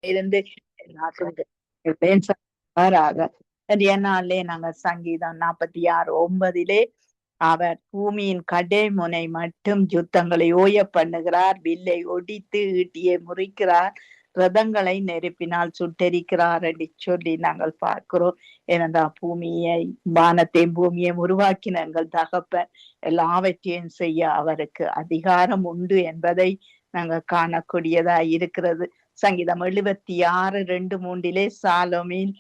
இருந்து நாளிலே நாங்கள் சங்கீதம் 46:9 அவர் பூமியின் கடைமுனை மட்டும் யுத்தங்களை ஓய பண்ணுகிறார், வில்லை ஒடித்து ஈட்டியை முறிக்கிறார், ரதங்களை நெருப்பினால் சுட்டெரிக்கிறார் என்று சொல்லி நாங்கள் பார்க்கிறோம். ஏனென்றா பூமியை வானத்தையும் பூமியையும் உருவாக்கின எங்கள் தகப்பன் எல்லாவற்றையும் செய்ய அவருக்கு அதிகாரம் உண்டு என்பதை நாங்கள் காணக்கூடியதா இருக்கிறது. சங்கீதம் 76:2-3 சாலோமின்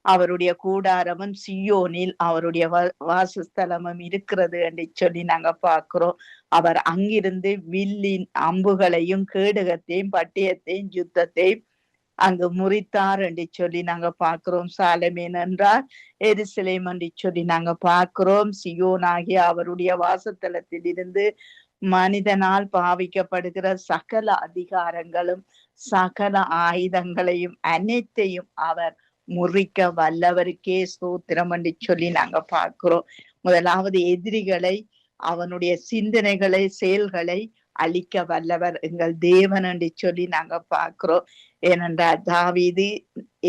அவருடைய கூடாரமும் சியோனில் அவருடைய வாசஸ்தலமும் இருக்கிறது என்று சொல்லி நாங்க பார்க்கிறோம். அவர் அங்கிருந்து வில்லின் அம்புகளையும் கேடகத்தையும் பட்டயத்தையும் யுத்தத்தையும் அங்கு முறித்தார் என்று சொல்லி நாங்க பார்க்கிறோம். சாலமேன் என்றால் எருசலேம் என்று சொல்லி நாங்க பார்க்கிறோம். சியோன் ஆகிய அவருடைய வாசத்தலத்தில் இருந்து மனிதனால் பாவிக்கப்படுகிற சகல அதிகாரங்களும் சகல ஆயுதங்களையும் அனைத்தையும் அவர் முறிக்க வல்லவருக்கே ஸ்தோத்திரம் என்று சொல்லி நாங்க பார்க்கிறோம். முதலாவது எதிரிகளை, அவனுடைய சிந்தனைகளை, செயல்களை அழிக்க வல்லவர் எங்கள் தேவன் என்று சொல்லி நாங்க பார்க்கிறோம். ஏனென்றால் தாவீது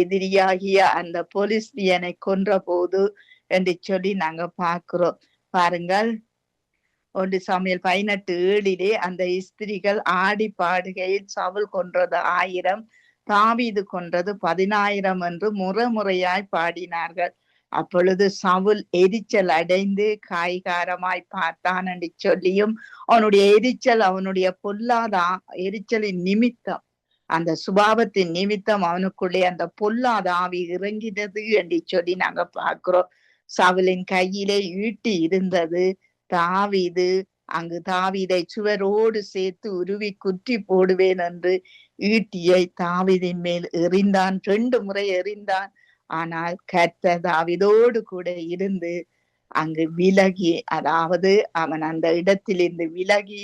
எதிரியாகிய அந்த பொலிஸ்தியனை கொன்ற போது என்று சொல்லி நாங்க பார்க்கிறோம். பாருங்கள், 1 சாமுவேல் 18:7 அந்த ஸ்திரிகள் ஆடி பாடுகையில் சவுல் கொன்றது 1000, தாவீது கொன்றது 10,000 என்று முறையாய் பாடினார்கள். அப்பொழுது சவுல் எரிச்சல் அடைந்து காய்காரமாய் பார்த்தான் என்று சொல்லியும், அவனுடைய எரிச்சல் அவனுடைய பொல்லாத எரிச்சலின் நிமித்தம், அந்த சுபாவத்தின் நிமித்தம் அவனுக்குள்ளே அந்த பொல்லாத ஆவி இறங்கினது என்று சொல்லி நாங்க பார்க்கிறோம். சவுலின் கையிலே ஈட்டி இருந்தது. தாவீது அங்கு தாவீதை சுவரோடு சேர்த்து உருவி குற்றி போடுவேன் என்று ஈட்டியை தாவீதின் மேல் எறிந்தான். 2 முறை எறிந்தான். ஆனால் கர்த்தர் தாவீதோடு கூட இருந்து அங்கு விலகி, அதாவது அவன் அந்த இடத்திலிருந்து விலகி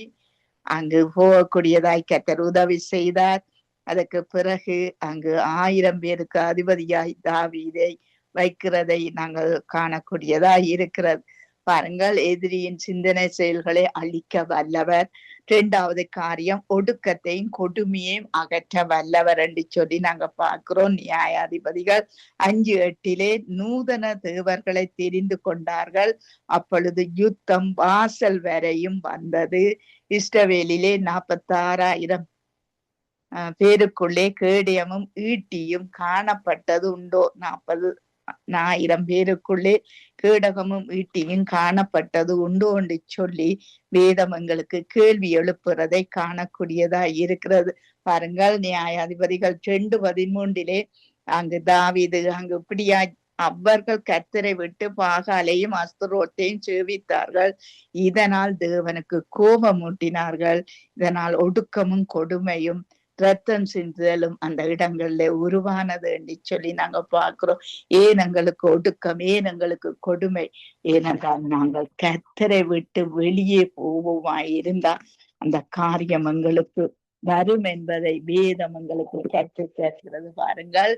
அங்கு போகக்கூடியதாய் கர்த்தர் உதவி செய்தார். அதற்கு பிறகு அங்கு 1000 பேருக்கு அதிபதியாய் தாவீதை வைக்கிறதை நாங்கள் காணக்கூடியதாய் இருக்கிறது. பாருங்கள், எதிரியின் சிந்தனை செயல்களை அழிக்க வல்லவர். 2வது காரியம், ஒடுக்கத்தையும் கொடுமையையும் அகற்ற வல்லவர் என்று சொல்லி நாங்க பார்க்கிறோம். நியாயாதிபதிகள் 5:8 நூதன தேவர்களை தெரிந்து கொண்டார்கள், அப்பொழுது யுத்தம் வாசல் வரையும் வந்தது. இஸ்ரவேலிலே 46,000 பேருக்குள்ளே கேடயமும் ஈட்டியும் காணப்பட்டது உண்டோ? 40,000 பேருக்குள்ளே கேடகமும் ஈட்டியும் காணப்பட்டது உண்டோ என்று சொல்லி வேதம் எங்களுக்கு கேள்வி எழுப்புறதை காணக்கூடியதா இருக்கிறது. பாருங்கள், நியாயாதிபதிகள் 2:13 அங்கு தாவீது அங்கு இப்படியா அவர்கள் கர்த்தரை விட்டு பாகாலையும் அஸ்தரோத்தையும் சேவித்தார்கள், இதனால் தேவனுக்கு கோபம் ஊட்டினார்கள், இதனால் ஒடுக்கமும் கொடுமையும் ரத்தம் சிந்துதலும் அந்த இடங்கள்ல உருவானது என்று சொல்லி நாங்க பார்க்கிறோம். ஏன் எங்களுக்கு ஒடுக்கம், ஏன் எங்களுக்கு கொடுமை? ஏனென்றால் நாங்கள் கர்த்தரை விட்டு வெளியே போவோமாய் இருந்தா அந்த காரியம் எங்களுக்கு வரும் என்பதை வேதம் எங்களுக்கு கற்றுத் தருகிறது. பாருங்கள்,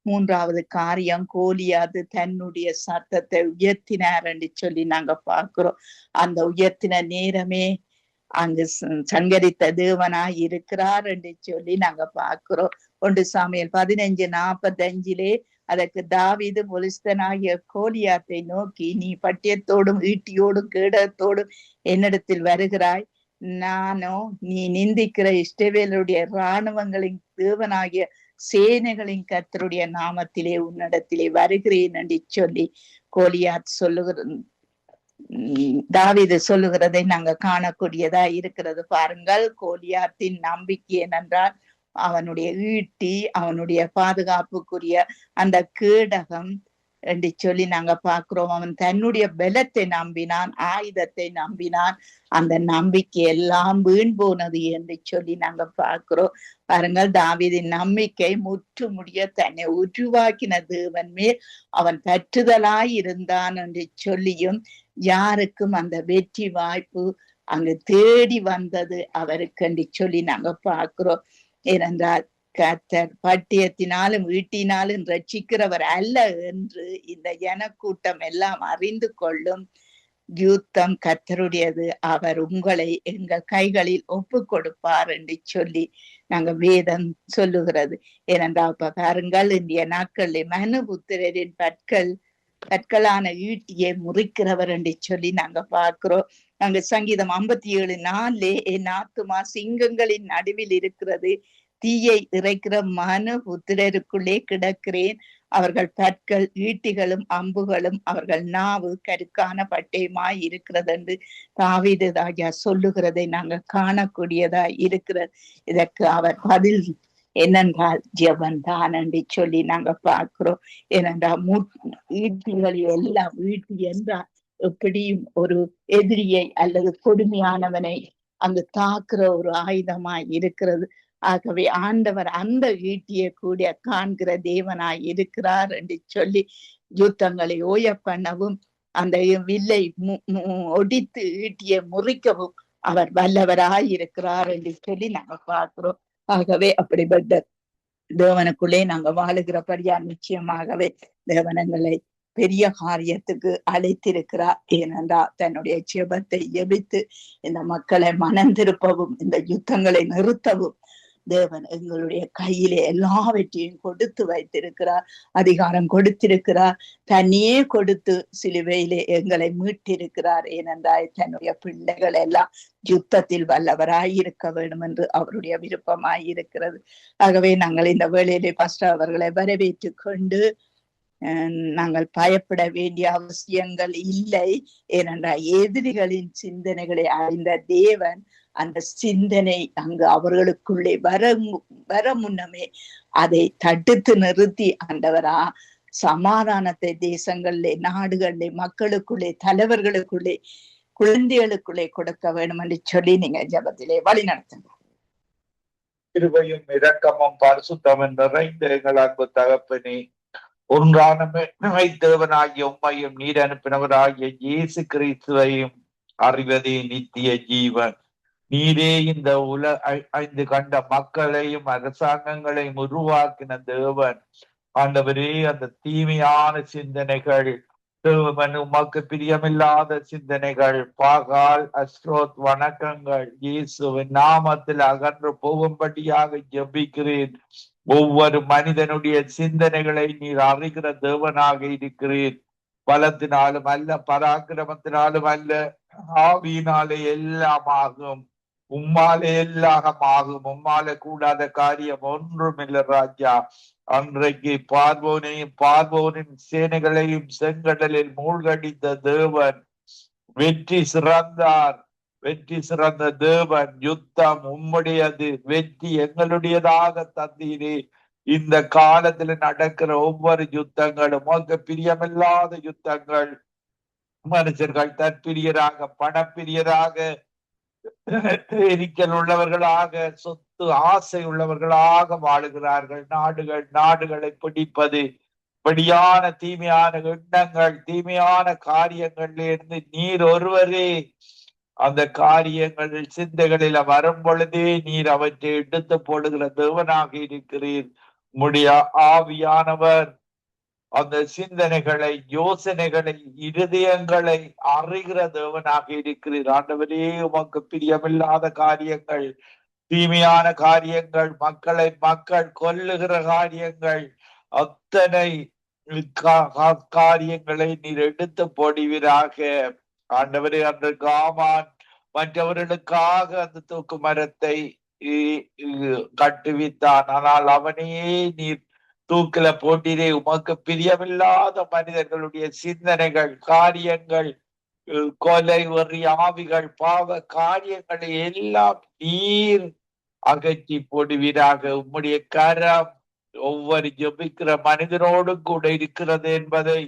3வது காரியம், கோலியாத்து தன்னுடைய சத்தத்தை உயர்த்தினார் என்று சொல்லி நாங்க பார்க்கிறோம். அந்த உயர்த்தின நேரமே அங்கு சங்கரித்த தேவனாய் இருக்கிறார் என்று சொல்லி நாங்க பார்க்கிறோம். 1 சாமுவேல் 15:45 அதற்கு தாவீது பொலிஸ்தனாகிய கோலியாத்தை நோக்கி, நீ பட்டயத்தோடும் ஈட்டியோடும் கேடகத்தோடும் என்னிடத்தில் வருகிறாய், நானோ நீ நிந்திக்கிற இஸ்ரவேலுடைய இராணுவங்களின் தேவனாகிய சேனைகளின் கர்த்தருடைய நாமத்திலே உன்னிடத்திலே வருகிறேன் என்று சொல்லி கோலியாத் தாவீது சொல்லுகிறதை நாங்க காணக்கூடியதா இருக்கிறது. பாருங்கள், கோலியாத்தின் நம்பிக்கை என்னென்றால் அவனுடைய ஈட்டி, அவனுடைய பாதுகாப்புக்குரிய அந்த கேடகம் என்று சொல்லி நாங்க பார்க்கிறோம். அவன் தன்னுடைய பலத்தை நம்பினான், ஆயுதத்தை நம்பினான், அந்த நம்பிக்கை எல்லாம் வீண் போனது என்று சொல்லி நாங்க பார்க்கிறோம். பாருங்கள், தாவீதின் நம்பிக்கை முற்று முடிய தன்னை உருவாக்கின தேவன் மேல் அவன் பற்றுதலாய் இருந்தான் என்று சொல்லியும், யாருக்கும் அந்த வெற்றி வாய்ப்பு அங்கு தேடி வந்தது அவருக்கு என்று சொல்லி நாங்க பார்க்கிறோம். ஏனென்றால் கர்த்தர் பட்டயத்தினாலும் ஈட்டினாலும் ரட்சிக்கிறவர் அல்ல என்று இந்த ஜனக்கூட்டம் எல்லாம் அறிந்து கொள்ளும். யுத்தம் கர்த்தருடையது, அவர் உங்களை எங்கள் கைகளில் ஒப்பு கொடுப்பார் என்று சொல்லி நாங்க வேதம் சொல்லுகிறது. ஏனென்றால் பாருங்கள், இந்திய நாட்களில் மனுபுத்திரரின் பற்களான ஈட்டியை முறிக்கிறவர் என்று சொல்லி நாங்க பார்க்கிறோம். நாங்க சங்கீதம் 57:4 என் ஆத்துமா சிங்கங்களின் நடுவில் இருக்கிறது, தீயை இறைக்கிற மனுபுத்திரருக்குள்ளே கிடக்கிறேன், அவர்கள் பற்கள் ஈட்டிகளும் அம்புகளும் அவர்கள் நாவு கருக்கான பட்டயமாய் இருக்கிறது என்று தாவீது ராஜா சொல்லுகிறதை நாங்க காணக்கூடியதா இருக்கிறது. இதற்கு அவர் பதில் என்னென்றால் ஜெபம் தான் என்று சொல்லி நாங்க பார்க்கிறோம். ஏனென்றால் ஈட்டிகள் எல்லாம் ஈட்டி என்றால் எப்படியும் ஒரு எதிரியை அல்லது கொடுமையானவனை அங்கு தாக்குற ஒரு ஆயுதமாய் இருக்கிறது. ஆகவே ஆண்டவர் அந்த ஈட்டியை கூட காண்கிற தேவனாய் இருக்கிறார் என்று சொல்லி யுத்தங்களை ஓய பண்ணவும் அந்த வில்லை ஒடித்து ஈட்டியை முறிக்கவும் அவர் வல்லவராய் இருக்கிறார் என்று சொல்லி நாங்க பார்க்கிறோம். ஆகவே அப்படிப்பட்ட தேவனுக்குள்ளே நாங்க வாழுகிறபடியா நிச்சயமாகவே தேவனங்களை பெரிய காரியத்துக்கு அழைத்திருக்கிறார். ஏனென்றால் தன்னுடைய ஜெபத்தை ஜெபித்து இந்த மக்களை மனம் திருப்பவும் இந்த யுத்தங்களை நிறுத்தவும் தேவன் எங்களுடைய கையிலே எல்லாவற்றையும் கொடுத்து வைத்திருக்கிறார், அதிகாரம் கொடுத்திருக்கிறார், தன்னையே கொடுத்து சிலுவையிலே எங்களை மீட்டிருக்கிறார். ஏனென்றால் தன்னுடைய பிள்ளைகள் எல்லாம் யுத்தத்தில் வல்லவராய் இருக்க வேண்டும் என்று அவருடைய விருப்பமாய் இருக்கிறது. ஆகவே நாங்கள் இந்த வேளையிலே பாஸ்டர் அவர்களை வரவேற்று கொண்டு நாங்கள் பயப்பட வேண்டிய அவசியங்கள் இல்லை. ஏனென்றால் எதிரிகளின் சிந்தனைகளை அறிந்த தேவன் அந்த சிந்தனை அங்கு அவர்களுக்குள்ளே வர முன்னமே அதை தடுத்து நிறுத்தி ஆண்டவரா சமாதானத்தை தேசங்களிலே, நாடுகளிலே, மக்களுக்குள்ளே, தலைவர்களுக்குள்ளே, குழந்தைகளுக்குள்ளே கொடுக்க வேண்டும் என்று சொல்லி நீங்க ஜெபத்திலே வழி நடத்துங்க. கிருபையும் இரக்கமும் பரிசுத்தமும் நிறைந்த எங்கள் அன்பு தகப்பனே, ஒன்றான தேவனாகிய உம்மையும் நீர் அனுப்பினவராகிய இயேசு கிறிஸ்துவையும் அறிவதே நித்திய ஜீவன். நீரே இந்த ஐந்து கண்ட மக்களையும் அரசாங்கங்களையும் உருவாக்கின தேவன். ஆண்டவரே, அந்த தீமையான சிந்தனைகள், தேவன் உமக்கு பிரியமில்லாத சிந்தனைகள், பாகால் அஸ்ரோத் வணக்கங்கள் இயேசுவின் நாமத்தில் அகன்று போகும்படியாக ஜெபிக்கிறேன். ஒவ்வொரு மனிதனுடைய சிந்தனைகளை நீர் அறிகிற தேவனாக இருக்கிறீர். பலத்தினாலும் அல்ல, பராக்கிரமத்தினாலும் அல்ல, ஆவியினாலே எல்லாம் ஆகும். உம்மாலே எல்லாம் ஆகும். உம்மாலே கூடாத காரியம் ஒன்றும் இல்லை ராஜா. அன்றைக்கு பார்வோனின் சேனைகளையும் செங்கடலில் மூழ்கடித்த தேவன், வெற்றி சிறந்த தேவன். யுத்தம் உம்முடையது, வெற்றி எங்களுடையதாக தந்தீரே. இந்த காலத்துல நடக்கிற ஒவ்வொரு யுத்தங்களும் உமக்கு பிரியமில்லாத யுத்தங்கள். மனுஷர்கள் தற்பிரியராக, பணப்பிரியராக, எரிக்கல் உள்ளவர்களாக, சொத்து ஆசை உள்ளவர்களாக வாழுகிறார்கள். நாடுகளை பிடிப்பது, படியான தீமையான எண்ணங்கள், தீமையான காரியங்கள்ல இருந்து நீர் ஒருவரே அந்த காரியங்கள் சிந்தைகளில வரும் பொழுதே நீர் அவற்றை எடுத்து போடுகிற தேவனாக இருக்கிறீர். உம்முடைய ஆவியானவர் அந்த சிந்தனைகளை, யோசனைகளை, இருதயங்களை அறிகிற தேவனாக இருக்கிறீர். ஆண்டவரே, உமக்கு பிரியமில்லாத காரியங்கள், தீமையான காரியங்கள், மக்கள் கொல்லுகிற காரியங்கள், அத்தனை காரியங்களை நீர் எடுத்து போடுவீராக. ஆண்டவரே, அன்றைக்கு ஆமான் மற்றவர்களுக்காக அந்த தூக்கு மரத்தை கட்டுவித்தான். ஆனால் அவனையே நீர் தூக்கில போட்டிலே. உமக்கு பிரியமில்லாத மனிதர்களுடைய சிந்தனைகள், காரியங்கள், கொலை, வெறி ஆவிகள், பாவ காரியங்களை எல்லாம் நீர் அகற்றி போடுவீராக. உம்முடைய கரம் ஒவ்வொரு ஜெபிக்கிற மனிதனோடும் கூட இருக்கிறது என்பதை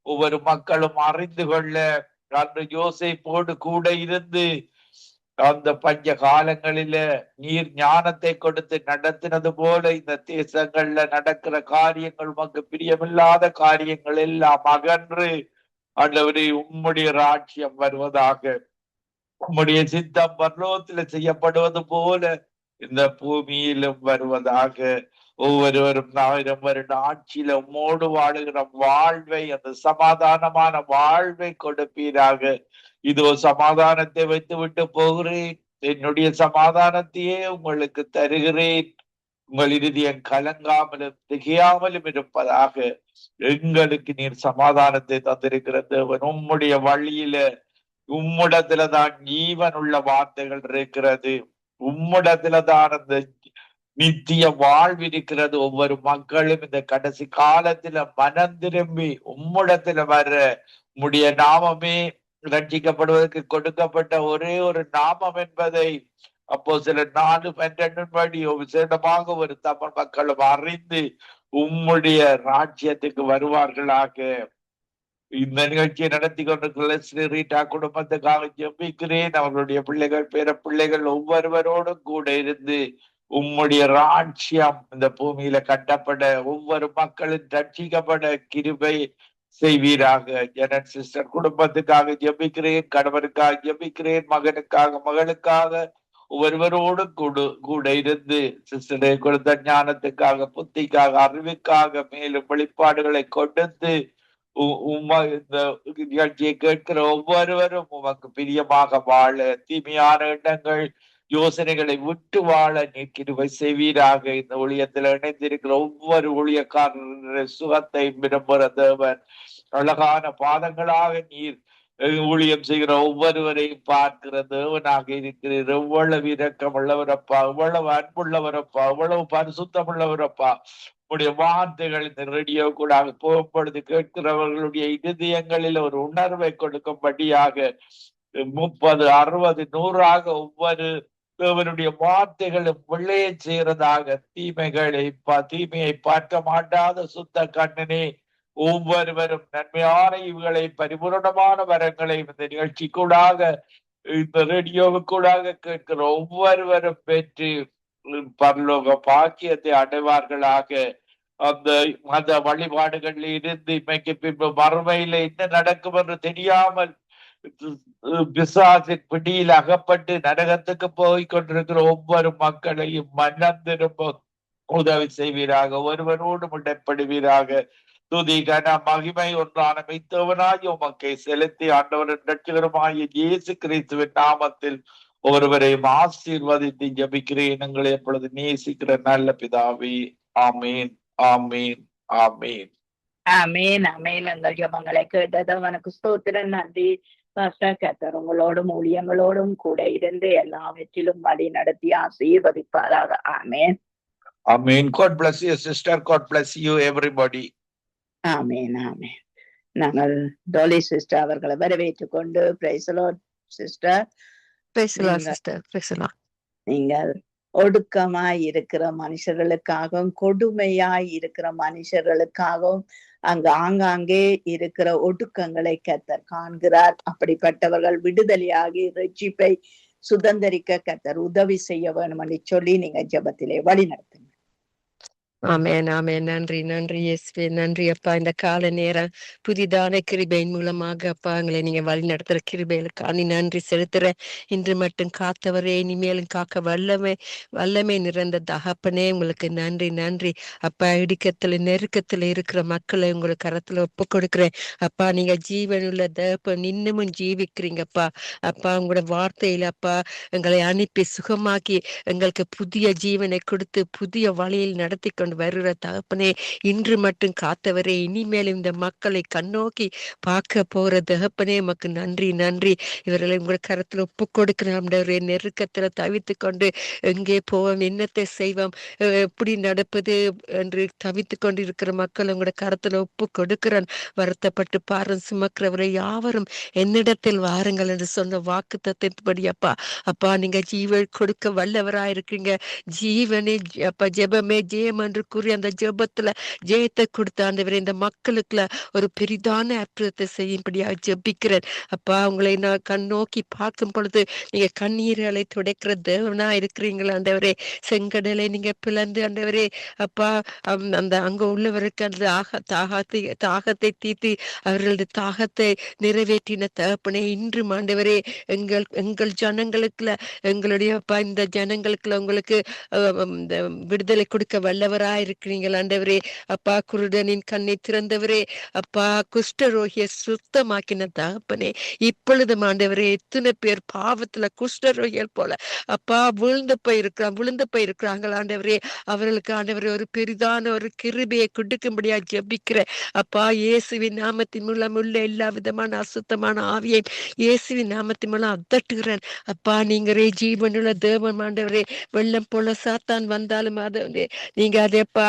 ஒவ்வொரு மக்களும் அறிந்து கொள்ள, அன்று யோசேப்போடு கூட இருந்து அந்த பஞ்ச காலங்களில நீர் ஞானத்தை கொடுத்து நடத்தினது போல இந்த தேசங்கள்ல நடக்கிற காரியங்கள், உமக்கு பிரியமில்லாத காரியங்கள் எல்லாம் அகன்று ஆண்டவரே உம்முடைய ராஜ்யம் வருவதாக. உம்முடைய சித்தம் பரலோகத்துல செய்யப்படுவது போல இந்த பூமியிலும் வருவதாக. ஒவ்வொருவரும் 1000 வருட ஆட்சியில உம்மோடு வாழுகிற வாழ்வை, அந்த சமாதானமான வாழ்வை கொடுப்பீராக. இதோ சமாதானத்தை வைத்து விட்டு போகிறேன், என்னுடைய சமாதானத்தையே உங்களுக்கு தருகிறேன், உங்கள் இருதயம் கலங்காமலும் திகையாமலும் இருப்பதாக. எங்களுக்கு நீர் சமாதானத்தை தந்திருக்கிற தேவன், உம்முடைய வழியில உம்மிடத்துலதான் ஜீவன் உள்ள வார்த்தைகள் இருக்கிறது, உம்மிடத்துலதான் அந்த நித்திய வாழ்வு இருக்கிறது. ஒவ்வொரு மக்களும் இந்த கடைசி காலத்துல மனம் திரும்பி உம்மிடத்துல வர, உம்முடைய நாமமே ரட்சிக்கப்படுவதற்கு கொடுக்கப்பட்ட ஒரே ஒரு நாமம் என்பதை அப்போ சில 4:12 விசேடமாக ஒரு தமிழ் மக்களும் அறிந்து உம்முடைய ராஜ்யத்துக்கு வருவார்களாக. இந்த நிகழ்ச்சியை நடத்தி கொண்டிருக்கிற ஸ்ரீ ரீட்டா குடும்பத்துக்காக ஜெபிக்கிறேன். அவர்களுடைய பிள்ளைகள், பேர பிள்ளைகள் ஒவ்வொருவரோடும் கூட இருந்து உம்முடைய ராஜ்யம் இந்த பூமியில கட்டப்பட, ஒவ்வொரு மக்களும் ரட்சிக்கப்பட கிருபை செய்வீராக. ஜெனட் சிஸ்டர் குடும்பத்துக்காக ஜெபிக்கிறேன், கணவனுக்காக ஜெபிக்கிறேன், மகனுக்காக, மகளுக்காக, ஒவ்வொருவரோடு கூட இருந்து சிஸ்டரை கொடுத்த ஞானத்துக்காக, புத்திக்காக, அறிவுக்காக மேலும் வெளிப்பாடுகளை கொடுத்து இந்த நிகழ்ச்சியை கேட்கிற ஒவ்வொருவரும் உமக்கு பிரியமாக வாழ, தீமையான எண்ணங்கள் யோசனைகளை விட்டு வாழ நீர் கிருபை செய்வீராக. இந்த ஊழியத்தில் இணைந்திருக்கிற ஒவ்வொரு ஊழியக்காரர் சுகத்தை விரும்புகிற தேவன், அழகான பாதங்களாக நீர் ஊழியம் செய்கிற ஒவ்வொருவரையும் பார்க்கிற தேவனாக இருக்கிறீர். எவ்வளவு இரக்கம் உள்ளவரப்பா, எவ்வளவு அன்புள்ளவரப்பா, எவ்வளவு பரிசுத்தம் உள்ளவரப்பா. உடைய வார்த்தைகள் இந்த ரேடியோ கூட போகும்பொழுது கேட்கிறவர்களுடைய இதயங்களில் ஒரு உணர்வை கொடுக்கும்படியாக 30, 60, 100 ஒவ்வொரு தேவனுடைய வார்த்தைகளும் வெள்ளையை செய்கிறதாக, தீமையை பார்க்க மாட்டாத சுத்த கண்ணனே, ஒவ்வொருவரும் நன்மையான இவுகளை பரிபூரணமான வரங்களை இந்த நிகழ்ச்சி கூடாக, இந்த ரேடியோவுக்கூடாக கேட்கிற ஒவ்வொருவரும் பெற்று பரலோக பாக்கியத்தை அடைவார்களாக. அந்த மத வழிபாடுகளில் இருந்து இன்மைக்கு பின்பு மறுமையில என்ன நடக்கும் என்று தெரியாமல் பிசாசின் பிடியில் அகப்பட்டு நரகத்துக்கு போய் கொண்டிருக்கிற ஒவ்வொரு மக்களையும் மனம் திரும்ப உதவி செய்வீராக, ஒருவரோடு முடைப்படுவீராக. துதி கன மகிமை ஒன்றான மெய்த்தவனாய் உமக்கை செலுத்தி ஆண்டவரின் ரட்சகருமாகிய இயேசு கிறிஸ்துவின் நாமத்தில் ஒருவரையும் ஆசீர்வதித்து ஜபிக்கிறேன் எங்களை எப்பொழுது நேசிக்கிற நல்ல பிதாவே. ஆமீன், ஆமீன், ஆமீன், ஆமீன், ஆமீன். எங்கள் ஜபங்களை கேட்டது அவனுக்கு ஸ்தோத்திரம், நன்றி. கர்த்தர் உங்களோடும் ஊழியங்களோடும் கூட இருந்து எல்லாவற்றிலும் வழி நடத்தி ஆசீர்வதிப்பாராக. ஆமீன், ஆமீன். God bless you sister, God bless you everybody. ஆமீன், ஆமீன். நாங்கள் டோலி சிஸ்டர் அவர்களை வரவேற்றுக் கொண்டு பிரைஸ் தி லார்ட் சிஸ்டர். நீங்கள் ஒடுக்கமாய் இருக்கிற மனுஷர்களுக்காகவும் கொடுமையாய் இருக்கிற மனுஷர்களுக்காகவும் ஆங்காங்கே இருக்கிற ஒடுக்கங்களை கர்த்தர் காண்கிறார். அப்படிப்பட்டவர்கள் விடுதலையாகி ரட்சிப்பை சுதந்திரிக்க கர்த்தர் உதவி செய்ய வேணும் என்று சொல்லி நீங்க ஜெபத்திலே வழி நடத்துங்க. ஆமேன், ஆமேன். நன்றி, நன்றி இயேசுவே, நன்றி அப்பா. இந்த கால நேரம் புதிதான கிருபையின் மூலமாக அப்பா எங்களை நீங்க வழி நடத்துற கிருபைகளுக்கு நன்றி செலுத்துறேன். இன்று மட்டும் காத்தவரே, இனிமேலும் காக்க வல்லமே நிறைந்த தகப்பனே, உங்களுக்கு நன்றி, நன்றி அப்பா. இடுக்கத்துல நெருக்கத்துல இருக்கிற மக்களை உங்களுக்கு கரத்துல ஒப்பு கொடுக்கிறேன் அப்பா. நீங்க ஜீவனுள்ள தகப்பன், இன்னமும் ஜீவிக்கிறீங்கப்பா அப்பா. உங்களோட வார்த்தையில அப்பா எங்களை அனுப்பி சுகமாக்கி எங்களுக்கு புதிய ஜீவனை கொடுத்து புதிய வழியில் நடத்தி கொண்டு வருகிற தகப்பனே, இன்று மட்டும் காத்தவரே, இனிமேல் இந்த மக்களை கண்ணோக்கி பார்க்க போற தகப்பனே, உமக்கு நன்றி, நன்றி. இவர்களை உங்க கரத்துல ஒப்பு கொடுக்கிறோம். நெருக்கத்துல தவித்து கொண்டு எங்கே போவோம், என்னத்தை செய்வோம், எப்படி நடப்பது என்று தவித்து கொண்டு இருக்கிற மக்கள் உங்களோட கரத்துல ஒப்பு கொடுக்கிறேன். வருத்தப்பட்டு பாரம் சுமக்கிறவரை யாவரும் என்னிடத்தில் வாருங்கள் என்று சொன்ன வாக்கு தத்தின்படி அப்பா அப்பா நீங்க ஜீவன் கொடுக்க வல்லவராயிருக்கீங்க. ஜீவனே அப்பா, ஜெபமே ஜெயம் என்று கூறி அந்த ஜெபத்துல ஜெயத்தை கொடுத்த ஆண்டவரே, இந்த மக்களுக்குள்ள ஒரு பெரிதான அற்புதத்தை செய்யும்படியாக ஜெபிக்கிறேன் அப்பா. உங்களை நான் கண்ணோக்கி பார்க்கும் பொழுது நீங்க கண்ணீர்களை துடைக்கிற தேவனா இருக்கிறீங்களா ஆண்டவரே. செங்கடலை நீங்க பிளந்து ஆண்டவரே அப்பா, அந்த அங்க உள்ளவருக்கு அந்த தாகத்தை தீர்த்து அவர்களது தாகத்தை நிறைவேற்றின தகப்பனே, இன்று ஆண்டவரே எங்கள் ஜனங்களுக்குள்ள, எங்களுடைய அப்பா இந்த ஜனங்களுக்குள்ள உங்களுக்கு விடுதலை கொடுக்க வல்லவரா வல்லவராயிருக்கிறீங்கள் ஆண்டவரே. அப்பா, குருடனின் கண்ணை திறந்தவரே, அப்பா, குஷ்டரோகிய சுத்தமாக்கின தகப்பனே, இப்பொழுதும் ஆண்டவரே எத்தனை பேர் பாவத்துல குஷ்டரோகிகள் போல அப்பா விழுந்து போயிருக்கிறாங்க ஆண்டவரே. அவர்களுக்கு ஆண்டவரே ஒரு பெரிதான ஒரு கிருபையை கொடுக்கும்படியா ஜெபிக்கிற அப்பா, இயேசுவின் நாமத்தின் மூலம் உள்ள எல்லா விதமான அசுத்தமான ஆவியை இயேசுவின் நாமத்தின் மூலம் அதட்டுகிறேன் அப்பா. நீங்களே ஜீவனுள்ள தேவன் ஆண்டவரே. வெள்ளம் போல சாத்தான் வந்தாலும் ஆண்டவரே, நீங்க அதேப்பா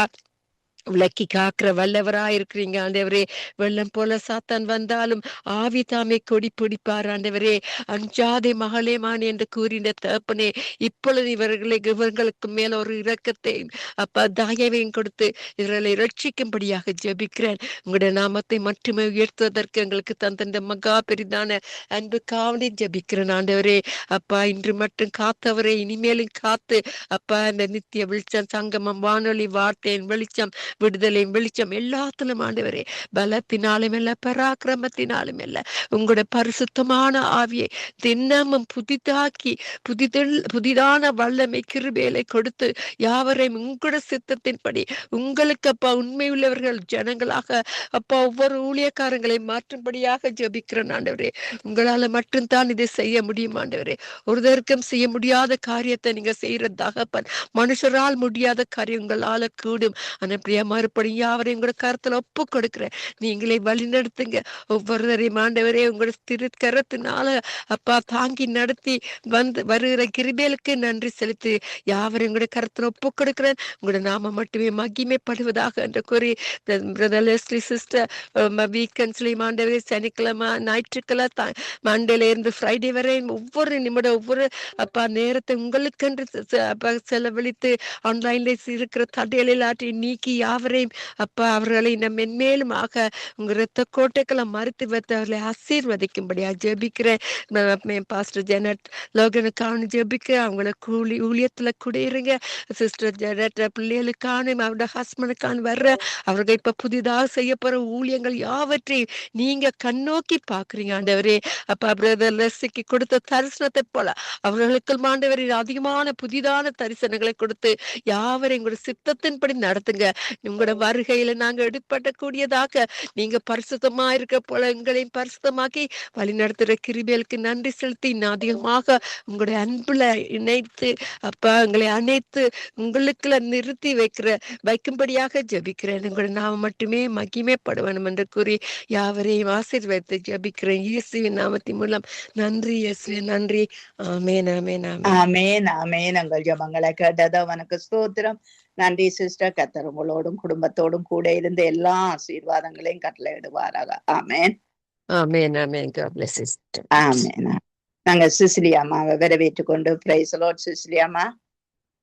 விளக்கி காக்கிற வல்லவரா இருக்கிறீங்க ஆண்டவரே. வெள்ளம் போல சாத்தான் வந்தாலும் ஆவி தாமே கொடி பிடிப்பார் ஆண்டவரே. அஞ்சாதே மகளே மான் என்று கூறின தகப்பனே, இப்பொழுது இவர்களுக்கு மேல ஒரு இரக்கத்தையும் அப்பா தயவையும் கொடுத்து இவர்களை ரட்சிக்கும்படியாக ஜெபிக்கிறேன். உங்களுடைய நாமத்தை மட்டுமே உயர்த்துவதற்கு எங்களுக்கு தந்த மகா பெரிதான அன்பு காவலி ஜெபிக்கிறேன் ஆண்டவரே. அப்பா, இன்று மட்டும் காத்தவரே, இனிமேலும் காத்து அப்பா, இந்த நித்திய வெளிச்சம் சங்கமம் வானொலி வார்த்தையின் வெளிச்சம் விடுதலையும் வெளிச்சம் எல்லாத்திலும் ஆண்டவரே, பலத்தினாலும் இல்ல பராக்கிரமத்தினாலும் இல்ல, உங்களுடைய பரிசுத்தமான ஆவியை தினமும் புதிதாக்கி புதிதான வல்லமை கிருபைகளை கொடுத்து யாவரையும் உங்களோட சித்தத்தின்படி உங்களுக்கு அப்பா உண்மை உள்ளவர்கள் ஜனங்களாக அப்பா ஒவ்வொரு ஊழியக்காரங்களை மாற்றும்படியாக ஜெபிக்கிறேன் ஆண்டவரே. உங்களால மட்டும்தான் இதை செய்ய முடியும் ஆண்டவரே. ஒருதற்கும் செய்ய முடியாத காரியத்தை நீங்க செய்யற தகப்பன், மனுஷரால் முடியாத காரியம் உங்களால கூடும். ஆனா பிரியா மறுபடியும் யாவரையும் உங்களோட கருத்துல ஒப்பு கொடுக்கிறேன். நீங்களே வழி நடத்துங்க ஒவ்வொருவரையும் ஆண்டவரே. உங்களோட திருக்கரத்தினால அப்பா தாங்கி நடத்தி வருகிற கிருபைகளுக்கு நன்றி செலுத்தி யாவரையும் உங்களோட கருத்துல ஒப்பு கொடுக்கிறேன். உங்களோட நாம மட்டுமே மகிமைப்படுவதாக என்று கூறி பிரதர் லெஸ்லி சிஸ்டர் வீக்கெண்ட்ஸ்லயும் ஆண்டவரே, சனிக்கிழமை ஞாயிற்றுக்கிழமை மண்டேல இருந்து ஃப்ரைடே வரை ஒவ்வொரு நிமிடம் ஒவ்வொரு அப்பா நேரத்தை உங்களுக்கென்று செலவழித்து ஆன்லைன்ல இருக்கிற தடைகளில் ஆற்றி நீக்கி யாவரையும் அப்பா அவர்களை நம்ம மென்மேலும் ஆக உங்க இரத்த கோட்டைகளை மறுத்து வைத்து அவர்களை ஆசீர்வதிக்கும்படியா ஜெபிக்கிறேன். பாஸ்டர் ஜெனட் லோகனுக்கான ஜெபிக்கிறேன். அவங்கள ஊழியத்துல குடியிருங்க. சிஸ்டர் ஜெனட் பிள்ளைகளுக்கான அவரோட ஹஸ்பண்டுக்கான வர்ற அவர்கள் இப்ப புதிதாக செய்ய போற ஊழியங்கள் யாவற்றையும் நீங்க கண்ணோக்கி பாக்குறீங்க ஆண்டவரே. அப்பா பிரதர் லெஸ்லிக்கு கொடுத்த தரிசனத்தை போல அவர்களுக்கு ஆண்டவரே அதிகமான புதிதான தரிசனங்களை கொடுத்து யாவரையும் உங்களோட சித்தத்தின்படி நடத்துங்க. உங்களோட வருகையில நாங்க எடுப்படக்கூடியதாக நீங்க பரிசுத்தமா இருக்க போல எங்களையும் பரிசுத்தமாக்கி வழி நடத்துற கிருபைகளுக்கு நன்றி செலுத்தி அதிகமாக உங்களுடைய அன்புல இணைத்து அப்பா எங்களை அணைத்து உங்களுக்குள்ள நிறுத்தி வைக்கும்படியாக ஜெபிக்கிறேன். உங்களை நாம மட்டுமே மகிமைப்பட வேண்டும் என்று கூறி யாவரையும் ஆசீர்வதித்து ஜெபிக்கிறேன் இயேசுவின் நாமத்தின் மூலம். நன்றி இயேசுவே, நன்றி. ஆமென், ஆமென், ஆமென். ஆமென், ஆமென். எங்கள் ஜெபங்களை கேட்டது அவனுக்கு ஸ்தோத்திரம். நன்றி சிஸ்டர். கர்த்தர் உங்களோடும் குடும்பத்தோடும் கூட இருந்து எல்லா ஆசீர்வாதங்களையும் கட்டளையிடுவாராக. ஆமென், ஆமென், ஆமென். God bless you. ஆமென். நாங்க சிசிலியா அம்மாவை வரவேற்றுக் கொண்டு பிரைஸ் லார்ட். சிசிலியா அம்மா,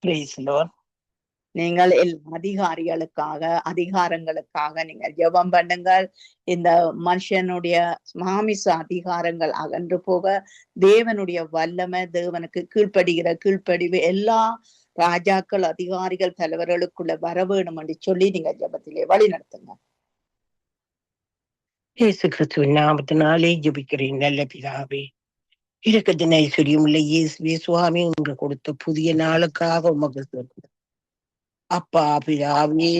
பிரைஸ் லார்ட். நீங்கள் அதிகாரங்களுக்காக நீங்கள் ஜெபம் பண்ணுங்கள். இந்த மனுஷனுடைய மாமிச அதிகாரங்கள் அகன்று போக தேவனுடைய வல்லமை, தேவனுக்கு கீழ்ப்படிவு எல்லா ராஜாக்கள் அதிகாரிகள் தலைவர்களுக்குள்ள வர வேணும் என்று சொல்லி நீங்க ஜெபத்திலே வழி நடத்துங்க. இயேசு கிறிஸ்துவின் நாமத்தினாலே ஜெபிக்கிறேன் நல்ல பிதாவே. இரக்கத்தின் ஐஸ்வர்யம் உள்ள இயேசுவே சுவாமி, உங்க கொடுத்த புதிய நாளுக்காக உமக்கு சோத்திரம் அப்பா. பிதாவே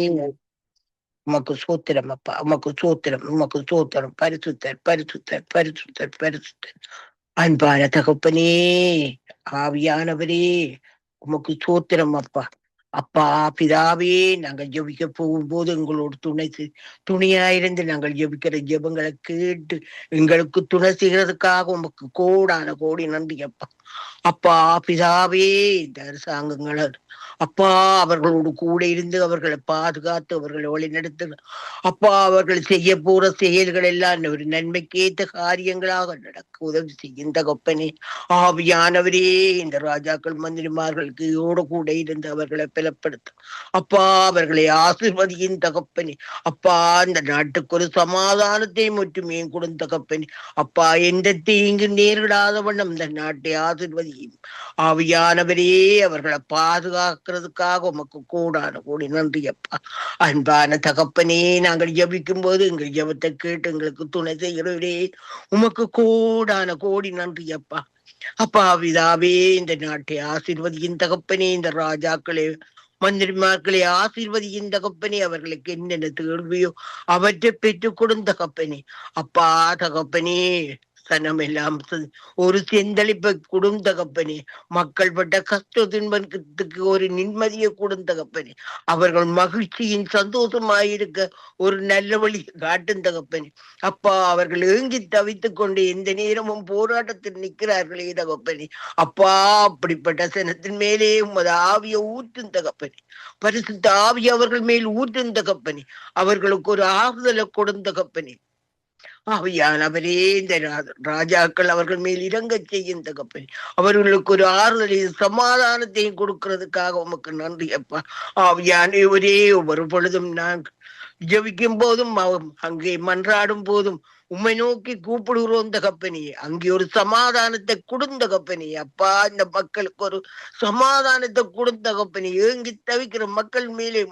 உமக்கு சோத்திரம் அப்பா, உமக்கு சோத்திரம். பரிசுத்தர் அன்பான தகப்பனே, ஆவியானவரே, உமக்கு சோத்திரம் அப்பா. அப்பா பிதாவே, நாங்கள் ஜெபிக்க போகும்போது எங்களோடு துணையாயிருந்து நாங்கள் ஜெபிக்கிற ஜெபங்களை கேட்டு எங்களுக்கு துணை செய்கிறதுக்காக உமக்கு கோடி நன்றி அப்பா. அப்பா பிதாவே, இந்த அரசாங்கங்கள் அப்பா அவர்களோடு கூட இருந்து அவர்களை பாதுகாத்து அவர்களை வழிநடத்து அப்பா. அவர்கள் செய்ய போற செயல்கள் எல்லாம் ஒரு நன்மைக்கேற்ற காரியங்களாக நடக்க உதவி செய்யும் தகப்பனே. ஆவியானவரே, இந்த ராஜாக்கள் மந்திரிமார்களுக்கு கூட இருந்து அவர்களை பலப்படுத்தும் அப்பா. அவர்களை ஆசீர்வதியின் தகப்பனே. அப்பா, இந்த நாட்டுக்கு ஒரு சமாதானத்தை மட்டுமே கொடுத்த தகப்பனே. அப்பா, எந்த தீங்கு நேரிடாத வண்ணம் இந்த நாட்டை ஆசீர்வதியும் ஆவியானவரே. அவர்களை பாதுகாக்கிறதுக்காக உமக்கு கோடி நன்றி அப்பா. அன்பான தகப்பனே, நாங்கள் ஜபிக்கும் போது எங்கள் ஜபத்தை கேட்டு எங்களுக்கு துணை செய்கிறவரே, உமக்கு கோடி நன்றி அப்பா. அப்பா பிதாவே, இந்த நாட்டை ஆசீர்வதியின் தகப்பனே. இந்த ராஜாக்களே மந்திரிமார்களை ஆசீர்வதியின் தகப்பனே, அவர்களுக்கு என்னென்ன தேர்வையோ அவற்றை பெற்றுக் கொடுந்த தகப்பனே. அப்பா தகப்பனே, சனமெல்லாம் ஒரு செந்தளிப்பை கொடும் தகப்பனே. மக்கள் பட்ட கஷ்ட துன்பத்துக்கு ஒரு நிம்மதியை கொடும் தகப்பனே. அவர்கள் மகிழ்ச்சியின் சந்தோஷமாயிருக்க ஒரு நல்ல வழி காட்டும் தகப்பனே. அப்பா, அவர்கள் ஏங்கி தவித்துக் கொண்டு எந்த நேரமும் போராட்டத்தில் நிற்கிறார்களே தகப்பனே. அப்பா, அப்படிப்பட்ட சனத்தின் மேலே உமது ஆவிய ஊற்றும் தகப்பனே. பரிசுத்த ஆவிய அவர்கள் மேல் ஊற்றும் தகப்பனே. அவர்களுக்கு ஒரு ஆறுதலை கொடும் தகப்பனே. ஆவியானவரே, இந்த ராஜாக்கள் அவர்கள் மேல் இறங்க செய்யும் தகப்பனே. அவர்களுக்கு ஒரு ஆறுதலையும் சமாதானத்தையும் கொடுக்கிறதுக்காக உமக்கு நன்றி அப்பா. ஆவியானவரே, ஒவ்வொரு பொழுதும் நான் ஜெபிக்கும் போதும் அங்கே மன்றாடும் போதும் உம்மை நோக்கி கூப்பிடுகிறோம் தகப்பனே. அங்கே ஒரு சமாதானத்தை கொடுந்த தகப்பனே. அப்பா, இந்த மக்களுக்கு ஒரு சமாதானத்தை கொடுத்த தகப்பனே. ஏங்கி தவிக்கிற மக்கள் மேலே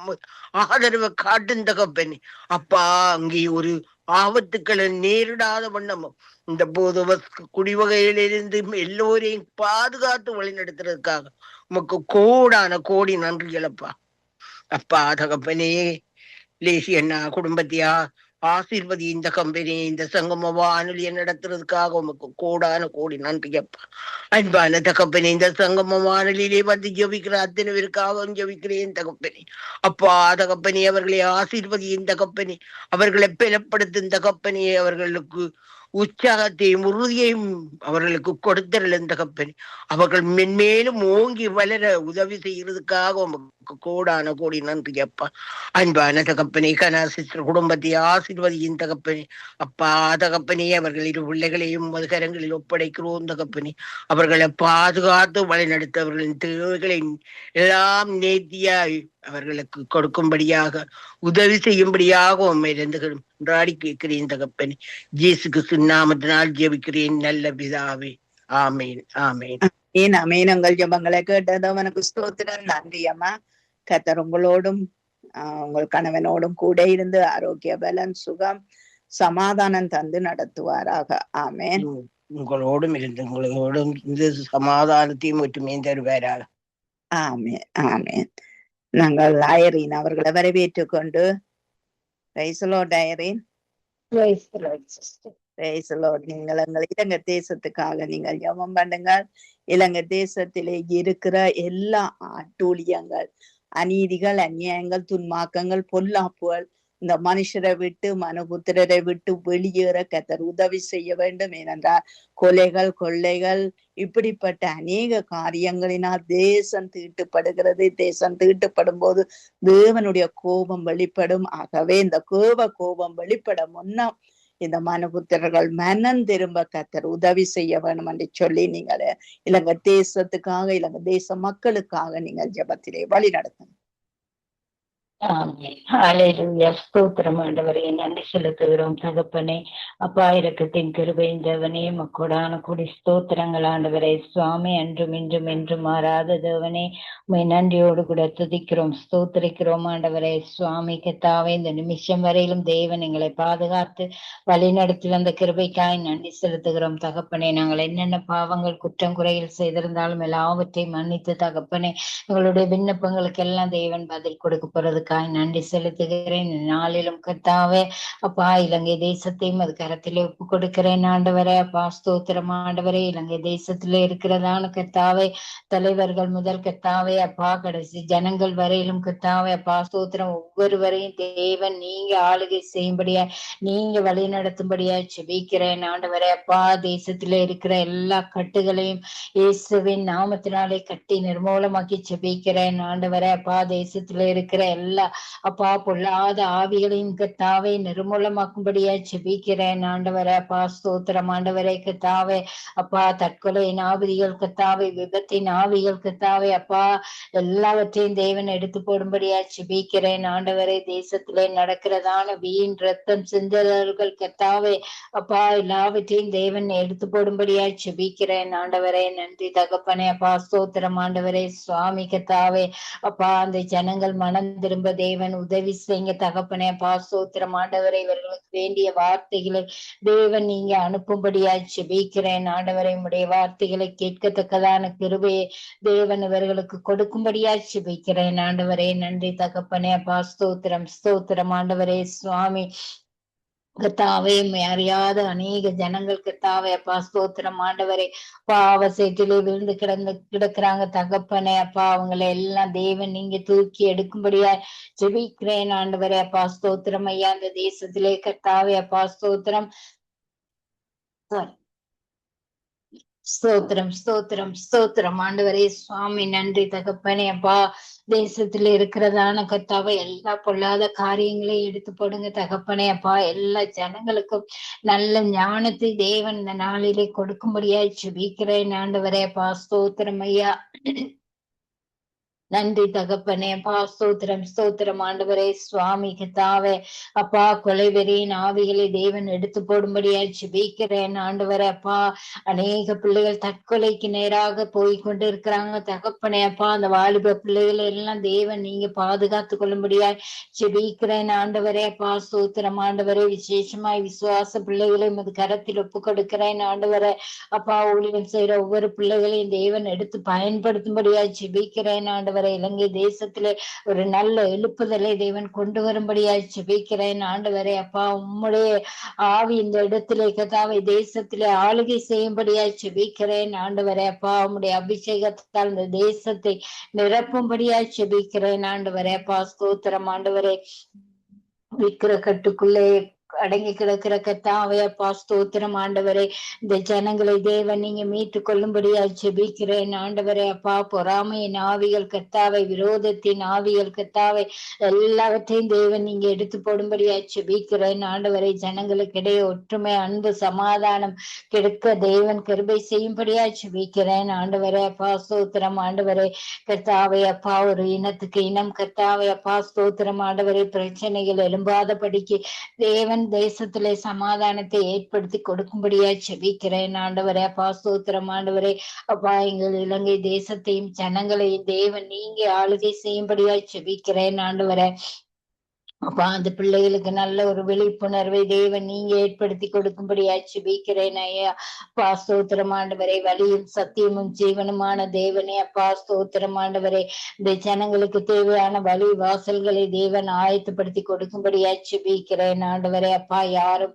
ஆதரவை காட்டும் தகப்பனே. அப்பா, அங்கே ஒரு ஆபத்துக்களை நேரிடாத வண்ணமும் இந்த போது குடிவகையிலிருந்து எல்லோரையும் பாதுகாத்து வழிநடத்துறதுக்காக உமக்கு கோடி நன்றிகள் அப்பா. அப்பா தகப்பனே, லேசி அண்ணா குடும்பத்தையா ஆசீர்வதி. இந்த கம்பெனி, இந்த சங்கம வானொலியை நடத்துறதுக்காக உமக்கு கோடி நன்றி அப்பா. அன்பான தகப்பனே, இந்த சங்கம வானொலியிலே வந்து ஜெபிக்கிற அத்தனை பேருக்காக ஜெபிக்கிறேன் தகப்பனே. அப்பா தகப்பனே, அவர்களை ஆசீர்வதியின் தகப்பனே. அவர்களை பலப்படுத்தும் தகப்பனே. அவர்களுக்கு உற்சாகத்தையும் உறுதியையும் அவர்களுக்கு கொடுத்தருளும் தகப்பனே. அவர்கள் மென்மேலும் ஓங்கி வளர உதவி செய்யறதுக்காக உமக்கு கோடி நன்றி அப்பா. அன்பான தகப்பனே, கனாசிஸ்டர் குடும்பத்தை ஆசீர்வதியின் தகப்பனே. அப்பா தகப்பனே, அவர்கள் இரு பிள்ளைகளையும் கரங்களில் ஒப்படைக்கிறோம் தகப்பனே. அவர்களை பாதுகாத்து வழிநடத்த அவர்களின் தேவைகளை எல்லாம் நேர்த்தியாய் அவர்களுக்கு கொடுக்கும்படியாக உதவி செய்யும்படியாக உண்மை இறந்துகிறாடி கேட்கிறேன் தகப்பனே. இயேசு கிறிஸ்து நாமத்தினால் ஜெபிக்கிறேன் நல்ல பிதாவே. ஆமேன் ஆமேன் ஆமேன். உங்கள் ஜெபங்களை கேட்டதவனுக்கு ஸ்தோத்திரம். நன்றி அம்மா. கர்த்தர் உங்களோடும் உங்கள் கணவனோடும் கூட இருந்து ஆரோக்கிய பலன் சுகம் சமாதானம் தந்து நடத்துவாராக. ஆமேன். உங்களோடும் இருந்து சமாதானத்தையும் ஒற்றுமையை தருவாராக. ஆமேன் ஆமேன். நாங்கள் ஐரீன் அவர்களை வரவேற்றுக் கொண்டு ஐரீன் நீங்கள் எங்கள் இலங்கை தேசத்துக்காக நீங்கள் ஜெபம் பண்ணுங்கள். இலங்கை தேசத்திலே இருக்கிற எல்லா அட்டூழியங்கள், அநீதிகள், அநியாயங்கள், துன்மாக்கங்கள், பொல்லாப்புகள் இந்த மனுஷரை விட்டு மனுபுத்திரரை விட்டு வெளியேற கர்த்தர் உதவி செய்ய வேண்டும். ஏனென்றால் கொலைகள், கொள்ளைகள், இப்படிப்பட்ட அநேக காரியங்களினால் தேசம் தீட்டுப்படுகிறது. தேசம் தீட்டுப்படும் போது தேவனுடைய கோபம் வெளிப்படும். ஆகவே இந்த கோபம் வெளிப்பட முன்ன இந்த மனுபுத்திரர்கள் மனம் திரும்ப கர்த்தர் உதவி செய்ய வேணும் என்று சொல்லி நீங்கள் இலங்கை தேசத்துக்காக, இலங்கை தேச மக்களுக்காக நீங்கள் ஜெபத்திலே வழி நடத்துங்க. ஸ்தோத்திரம் ஆண்டவரே, நன்றி செலுத்துகிறோம் தகப்பனே. அப்பா, இரக்கத்தின் கிருபையின் தேவனே, மக்கோடான கூடி ஸ்தோத்திரங்கள் ஆண்டவரே. சுவாமி, அன்றும் இன்றும் என்றும் மாறாத தேவனே, உம்மை நன்றியோடு கூட துதிக்கிறோம், ஸ்தோத்திரிக்கிறோம் ஆண்டவரே. சுவாமி கர்த்தாவே, இந்த நிமிஷம் வரையிலும் தேவன் எங்களை பாதுகாத்து வழி நடத்தி வந்த கிருபைக்காய் நன்றி செலுத்துகிறோம் தகப்பனே. நாங்கள் என்னென்ன பாவங்கள் குற்றம் குறைகள் செய்திருந்தாலும் எல்லாவற்றையும் மன்னித்து தகப்பனே, எங்களுடைய விண்ணப்பங்களுக்கு எல்லாம் தேவன் பதில் கொடுக்க போறதுக்கு நன்றி செலுத்துகிறேன். நாளிலும் கர்த்தாவே அப்பா, இலங்கை தேசத்தையும் அது கரத்திலே ஒப்பு கொடுக்கிறேன் ஆண்டவரே. அப்பா ஸ்தோத்திரம் ஆண்டவரே. இலங்கை தேசத்திலே இருக்கிறதான கர்த்தாவே, தலைவர்கள் முதல் கர்த்தாவே அப்பா கடைசி ஜனங்கள் வரையிலும் கர்த்தாவே அப்பா ஸ்தோத்திரம், ஒவ்வொருவரையும் தேவன் நீங்க ஆளுகை செய்யும்படியா, நீங்க வழி நடத்தும்படியா செபிக்கிறேன் ஆண்டவரே. அப்பா, தேசத்திலே இருக்கிற எல்லா கட்டுகளையும் இயேசுவின் நாமத்தினாலே கட்டி நிர்மூலமாக்கி செபிக்கிறேன் ஆண்டவரே. அப்பா, தேசத்திலே இருக்கிற எல்லா அப்பா பொல்லாத ஆவிகளையும் கர்த்தாவே நிர்மூலமாக்கும்படியா செபிக்கிறேன் ஆண்டவரே. அப்பா ஸ்தோத்திரம் ஆண்டவரே. கர்த்தாவே அப்பா, தற்கொலையின் ஆவிகள் கர்த்தாவே, விபத்தின் ஆவிகள் கர்த்தாவே அப்பா, எல்லாவற்றையும் தேவன் எடுத்து போடும்படியா செபிக்கிறேன் ஆண்டவரே. தேசத்திலே நடக்கிறதான வீண் ரத்தம் சிந்தர்கள் கர்த்தாவே அப்பா, எல்லாவற்றையும் தேவன் எடுத்து போடும்படியா செபிக்கிறேன் ஆண்டவரே. நன்றி தகப்பனே. அப்பா ஸ்தோத்திரம் ஆண்டவரே. சுவாமி கர்த்தாவே அப்பா, அந்த ஜனங்கள் மனம் திரும்ப தேவன் உதவி செய்யுங்க தகப்பனே அப்பா ஸ்தோத்திரம் ஆண்டவரை இவர்களுக்கு வேண்டிய வார்த்தைகளை தேவன் நீங்க அனுப்பும்படியாய் ஜெபிக்கிறேன் ஆண்டவரை உடைய வார்த்தைகளை கேட்கத்தக்கதான கிருபையை தேவன் இவர்களுக்கு கொடுக்கும்படியாய் ஜெபிக்கிறேன் ஆண்டவரே நன்றி தகப்பனே அப்பா ஸ்தோத்திரம் ஸ்தோத்திரம் ஆண்டவரே சுவாமி கத்தாவே அறியாத அநேக ஜனங்கள் கத்தாவே அப்பா ஸ்தோத்திரம் ஆண்டவரே பாவ சேற்றிலே விழுந்து கிடக்குறாங்க தகப்பனே அப்பா அவங்களை எல்லாம் தேவன் நீங்க தூக்கி எடுக்கும்படியா ஜெபிக்கிறேன் ஆண்டவரே அப்பா ஸ்தோத்திரம் ஐயா அந்த தேசத்திலே கத்தாவே அப்பா ஸ்தோத்திரம் ஸ்தோத்திரம் ஸ்தோத்திரம் ஸ்தோத்திரம் ஆண்டவரே சுவாமி நன்றி தகப்பனே அப்பா தேசத்துல இருக்கிறதான கத்தாவை எல்லா பொல்லாத காரியங்களையும் எடுத்து போடுங்க தகப்பனே அப்பா எல்லா ஜனங்களுக்கும் நல்ல ஞானத்தை தேவன் இந்த நாளிலே கொடுக்கும்படியாய் ஜெபிக்கிறேன் ஆண்டவரே அப்பா ஸ்தோத்திரம் ஐயா நன்றி தகப்பனே அப்பா ஸ்தோத்திரம் ஸ்தோத்திரம் ஆண்டவரே சுவாமி கத்தாவே அப்பா கொலைவெறியின் ஆவிகளை தேவன் எடுத்து போடும்படியாய் ஜெபிக்கிறேன் ஆண்டவரே அப்பா அநேக பிள்ளைகள் தற்கொலைக்கு நேராக போய் கொண்டு இருக்கிறாங்க தகப்பனே அப்பா அந்த வாலிப பிள்ளைகளை எல்லாம் தேவன் நீங்க பாதுகாத்து கொள்ளும்படியாய் ஜெபிக்கிறேன் ஆண்டவரே அப்பா ஸ்தோத்திரம் ஆண்டவரே விசேஷமாய் விசுவாச பிள்ளைகளை உமது கரத்தில் ஒப்பு கொடுக்கிறேன் ஆண்டவரே அப்பா ஊழியம் செய்யற ஒவ்வொரு பிள்ளைகளையும் தேவன் எடுத்து பயன்படுத்தும்படியாய் ஜெபிக்கிறேன் ஆண்டவரே இலங்கை தேசத்திலே ஒரு நல்ல எழுப்புதலை தேவன் கொண்டு வரும்படியாய் ஜெபிக்கிறேன் ஆண்டவரே அப்பா உம்முடைய ஆவி இந்த இடத்திலே கதாவை தேசத்திலே ஆளுகை செய்யும்படியாய் ஜெபிக்கிறேன் ஆண்டவரே அப்பா உம்முடைய அபிஷேகத்தால் இந்த தேசத்தை நிரப்பும்படியாய் ஜெபிக்கிறேன் ஆண்டவரே அப்பா ஸ்தோத்திரம் ஆண்டவரே விக்கிர கட்டுக்குள்ளே அடங்கி கிடக்கிற கத்தாவே அப்பா ஸ்தோத்திரம் ஆண்டவரே இந்த ஜனங்களை தேவன் நீங்க மீட்டு கொள்ளும்படியாய் ஜெபிக்கிறேன் ஆண்டவரே அப்பா பொறாமையின் ஆவிகள் கத்தாவை விரோதத்தின் ஆவிகள் கத்தாவை எல்லாவற்றையும் தேவன் நீங்க எடுத்து போடும்படியாய் ஜெபிக்கிறேன் ஆண்டவரை ஜனங்களுக்கிடையே ஒற்றுமை அன்பு சமாதானம் கிடைக்க தேவன் கிருபை செய்யும்படியாய் ஜெபிக்கிறேன் ஆண்டவரே அப்பா ஸ்தோத்திரம் ஆண்டவரே கத்தாவை அப்பா ஒரு இனத்துக்கு இனம் கத்தாவை அப்பா ஸ்தோத்திரம் ஆண்டவரை பிரச்சனைகள் எழும்பாதபடிக்கு தேவன் தேசத்திலே சமாதானத்தை ஏற்படுத்தி கொடுக்கும்படியா ஜெபிக்கிறேன் ஆண்டவரே அப்பா ஸ்தோத்திரம் ஆண்டவரே அப்பா எங்கள் இலங்கை தேசத்தையும் ஜனங்களையும் தேவன் நீங்க ஆளுகை செய்யும்படியா ஜெபிக்கிறேன் ஆண்டவரே அப்பா அந்த பிள்ளைகளுக்கு நல்ல ஒரு விழிப்புணர்வை தேவன் நீங்க ஏற்படுத்தி கொடுக்கும்படியா ஜெபிக்கிறேன் ஐயா அப்பா ஸ்தோத்திரம் ஆண்டவரே வழியும் சத்தியமும் ஜீவனுமான தேவனே அப்பா ஸ்தோத்திரம் ஆண்டவரே இந்த ஜனங்களுக்கு தேவையான வழி வாசல்களை தேவன் ஆயத்தப்படுத்தி கொடுக்கும்படியா ஜெபிக்கிறேன் ஆண்டவரே அப்பா யாரும்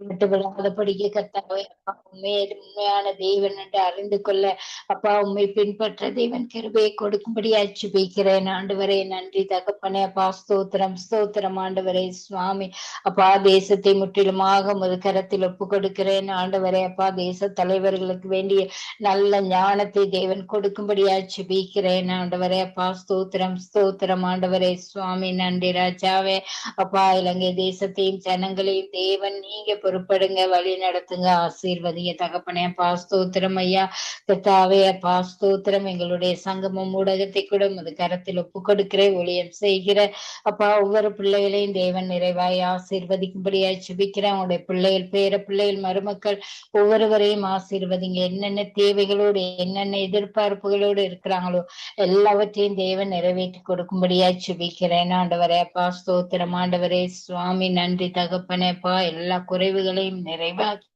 விட்டு விடாதபடிக்கு கர்த்தாவே அப்பா உண்மையான தேவன் என்று அறிந்து கொள்ள அப்பா உண்மை பின்பற்ற தேவன் கிருபையை கொடுக்கும்படியா ஜெபிக்கிறேன் ஆண்டவரே நன்றி தகப்பனே அப்பா ஸ்தோத்திரம் ஸ்தோத்திரம் ஆண்டவரே சுவாமி அப்பா தேசத்தை முற்றிலுமாக உமது கரத்தில் ஒப்பு கொடுக்கிறேன் ஆண்டவரே அப்பா தேச தலைவர்களுக்கு வேண்டிய நல்ல ஞானத்தை தேவன் கொடுக்கும்படியா ஜெபிக்கிறேன் ஆண்டவரே அப்பா ஸ்தோத்திரம் ஸ்தோத்திரம் ஆண்டவரே சுவாமி நன்றி ராஜாவே அப்பா இலங்கை தேசத்தையும் ஜனங்களையும் தேவன் நீங்க பொறுப்படுங்க வழி நடத்துங்க ஆசீர்வதிங்க தகப்பனே அப்பா ஸ்தோத்திரம் ஐயா கர்த்தாவே அப்பா ஸ்தோத்திரம் எங்களுடைய சங்கமம் ஊடகத்தை கூட உமது கரத்தில் ஒப்பு கொடுக்கிற ஊழியம் செய்கிற அப்பா ஒவ்வொரு பிள்ளைகளையும் தேவன் நிறைவாய் ஆசீர்வதிக்கும்படியா ஜெபிக்கிறேன் உங்களுடைய பிள்ளைகள் பேர பிள்ளைகள் மருமக்கள் ஒவ்வொருவரையும் ஆசீர்வதிங்க என்னென்ன தேவைகளோடு என்னென்ன எதிர்பார்ப்புகளோடு இருக்கிறாங்களோ எல்லாவற்றையும் தேவன் நிறைவேற்றி கொடுக்கும்படியா ஜெபிக்கிறேன் ஆண்டவரே அப்பா ஸ்தோத்திரம் ஆண்டவரே சுவாமி நன்றி தகப்பனே அப்பா எல்லா குறைவுகளையும் நிறைவாக்கி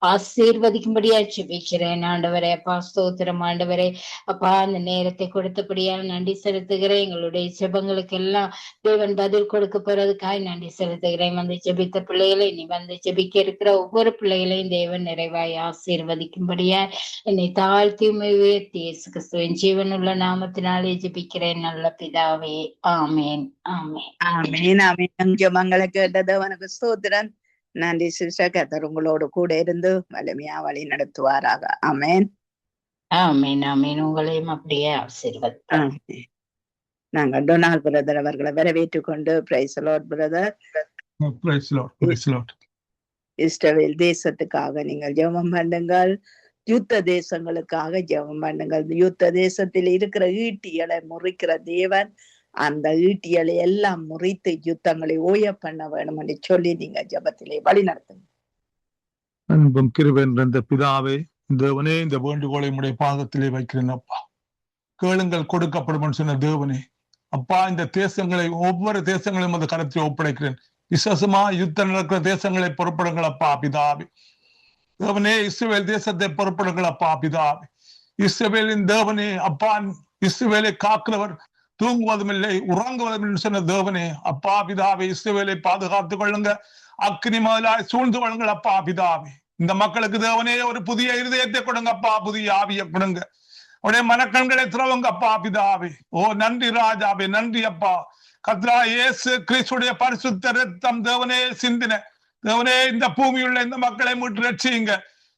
ஆசீர்வதிக்கும்படியா ஜெபிக்கிறேன் ஆண்டவரே அப்பா ஸ்தோத்திரம் ஆண்டவரே அப்பா அந்த நேரத்தை கொடுத்தபடியால் நன்றி செலுத்துகிறேன் எங்களுடைய ஜெபங்களுக்கு எல்லாம் தேவன் பதில் கொடுக்க போறதுக்காய் நன்றி செலுத்துகிறேன் வந்து ஜெபித்த பிள்ளைகளை நீ வந்து ஜெபிக்க இருக்கிற ஒவ்வொரு பிள்ளைகளையும் தேவன் நிறைவாய் ஆசீர்வதிக்கும்படியா என்னை தாழ்த்தி உயர்த்தி இயேசு கிறிஸ்துவின் ஜீவனுள்ள நாமத்தினாலே ஜெபிக்கிறேன் நல்ல பிதாவே ஆமேன் ஆமேன் ஆமேன் ஆமேன் ஜெபங்களை கேட்டது உனக்கு ஸ்தோத்திரம் நன்றி சிஸ்டர் கர்த்தர் உங்களோடு கூட இருந்து வலிமையா வழி நடத்துவாராக ஆமேன் ஆமேன் ஆமேன் உங்களையும் அப்படியே ஆசீர்வதிப்பார் நாங்க டொனால்ட் பிரதர் அவர்களை வரவேற்றுக் கொண்டு பிரைஸ் லார்ட் பிரதர் இஸ்ரவேல் தேசத்துக்காக நீங்கள் ஜெபம் பண்ணுங்கள் யுத்த தேசங்களுக்காக ஜெபம் பண்ணுங்கள் யுத்த தேசத்தில் இருக்கிற ஈட்டிகளை முறிக்கிற தேவன் அந்த ஈட்டியலை எல்லாம் முறித்து யுத்தங்களை ஓய பண்ண வேணும் என்று சொல்லி நீங்க ஜபத்திலே வழி நடத்துங்க. அன்பும் கிருபையும் நிறைந்த பிதாவே, தேவனே, இந்த வேண்டுகோளை உடைய பாதத்திலே வைக்கிறேன் அப்பா. கேளுங்கள் கொடுக்கப்படும் சொன்ன தேவனே, அப்பா இந்த தேசங்களை ஒவ்வொரு தேசங்களையும் அந்த கருத்தில் ஒப்படைக்கிறேன். விசேஷமா யுத்தம் நடக்கிற தேசங்களை பொறுப்படுங்கள் அப்பா பிதாவே. தேவனே இஸ்ரவேல் தேசத்தை பொறுப்படுங்கள் அப்பா பிதாவே. இஸ்ரவேலின் தேவனே அப்பா, இஸ்ரவேலை காக்கிறவர் தூங்குவதும் இல்லை உறங்குவதும் இல்லை சொன்ன தேவனே அப்பா பிதாவே, இஸ்ரவேலை பாதுகாத்துக் கொள்ளுங்க, அக்னி முதலாய் சூழ்ந்து கொள்ளுங்கள் அப்பா பிதாவே. இந்த மக்களுக்கு தேவனே ஒரு புதிய இருதயத்தை கொடுங்க அப்பா, புதிய ஆவியை கொடுங்க, உடைய மனக்கண்களை திறவுங்க அப்பா பிதாவே. ஓ நன்றி ராஜாவே, நன்றி அப்பா. கர்த்தரா இயேசு கிறிஸ்துடைய பரிசுத்த இரத்தம் தேவனே சிந்தின தேவனே இந்த பூமியுள்ள இந்த மக்களை மீட்டு ரட்சியுங்க,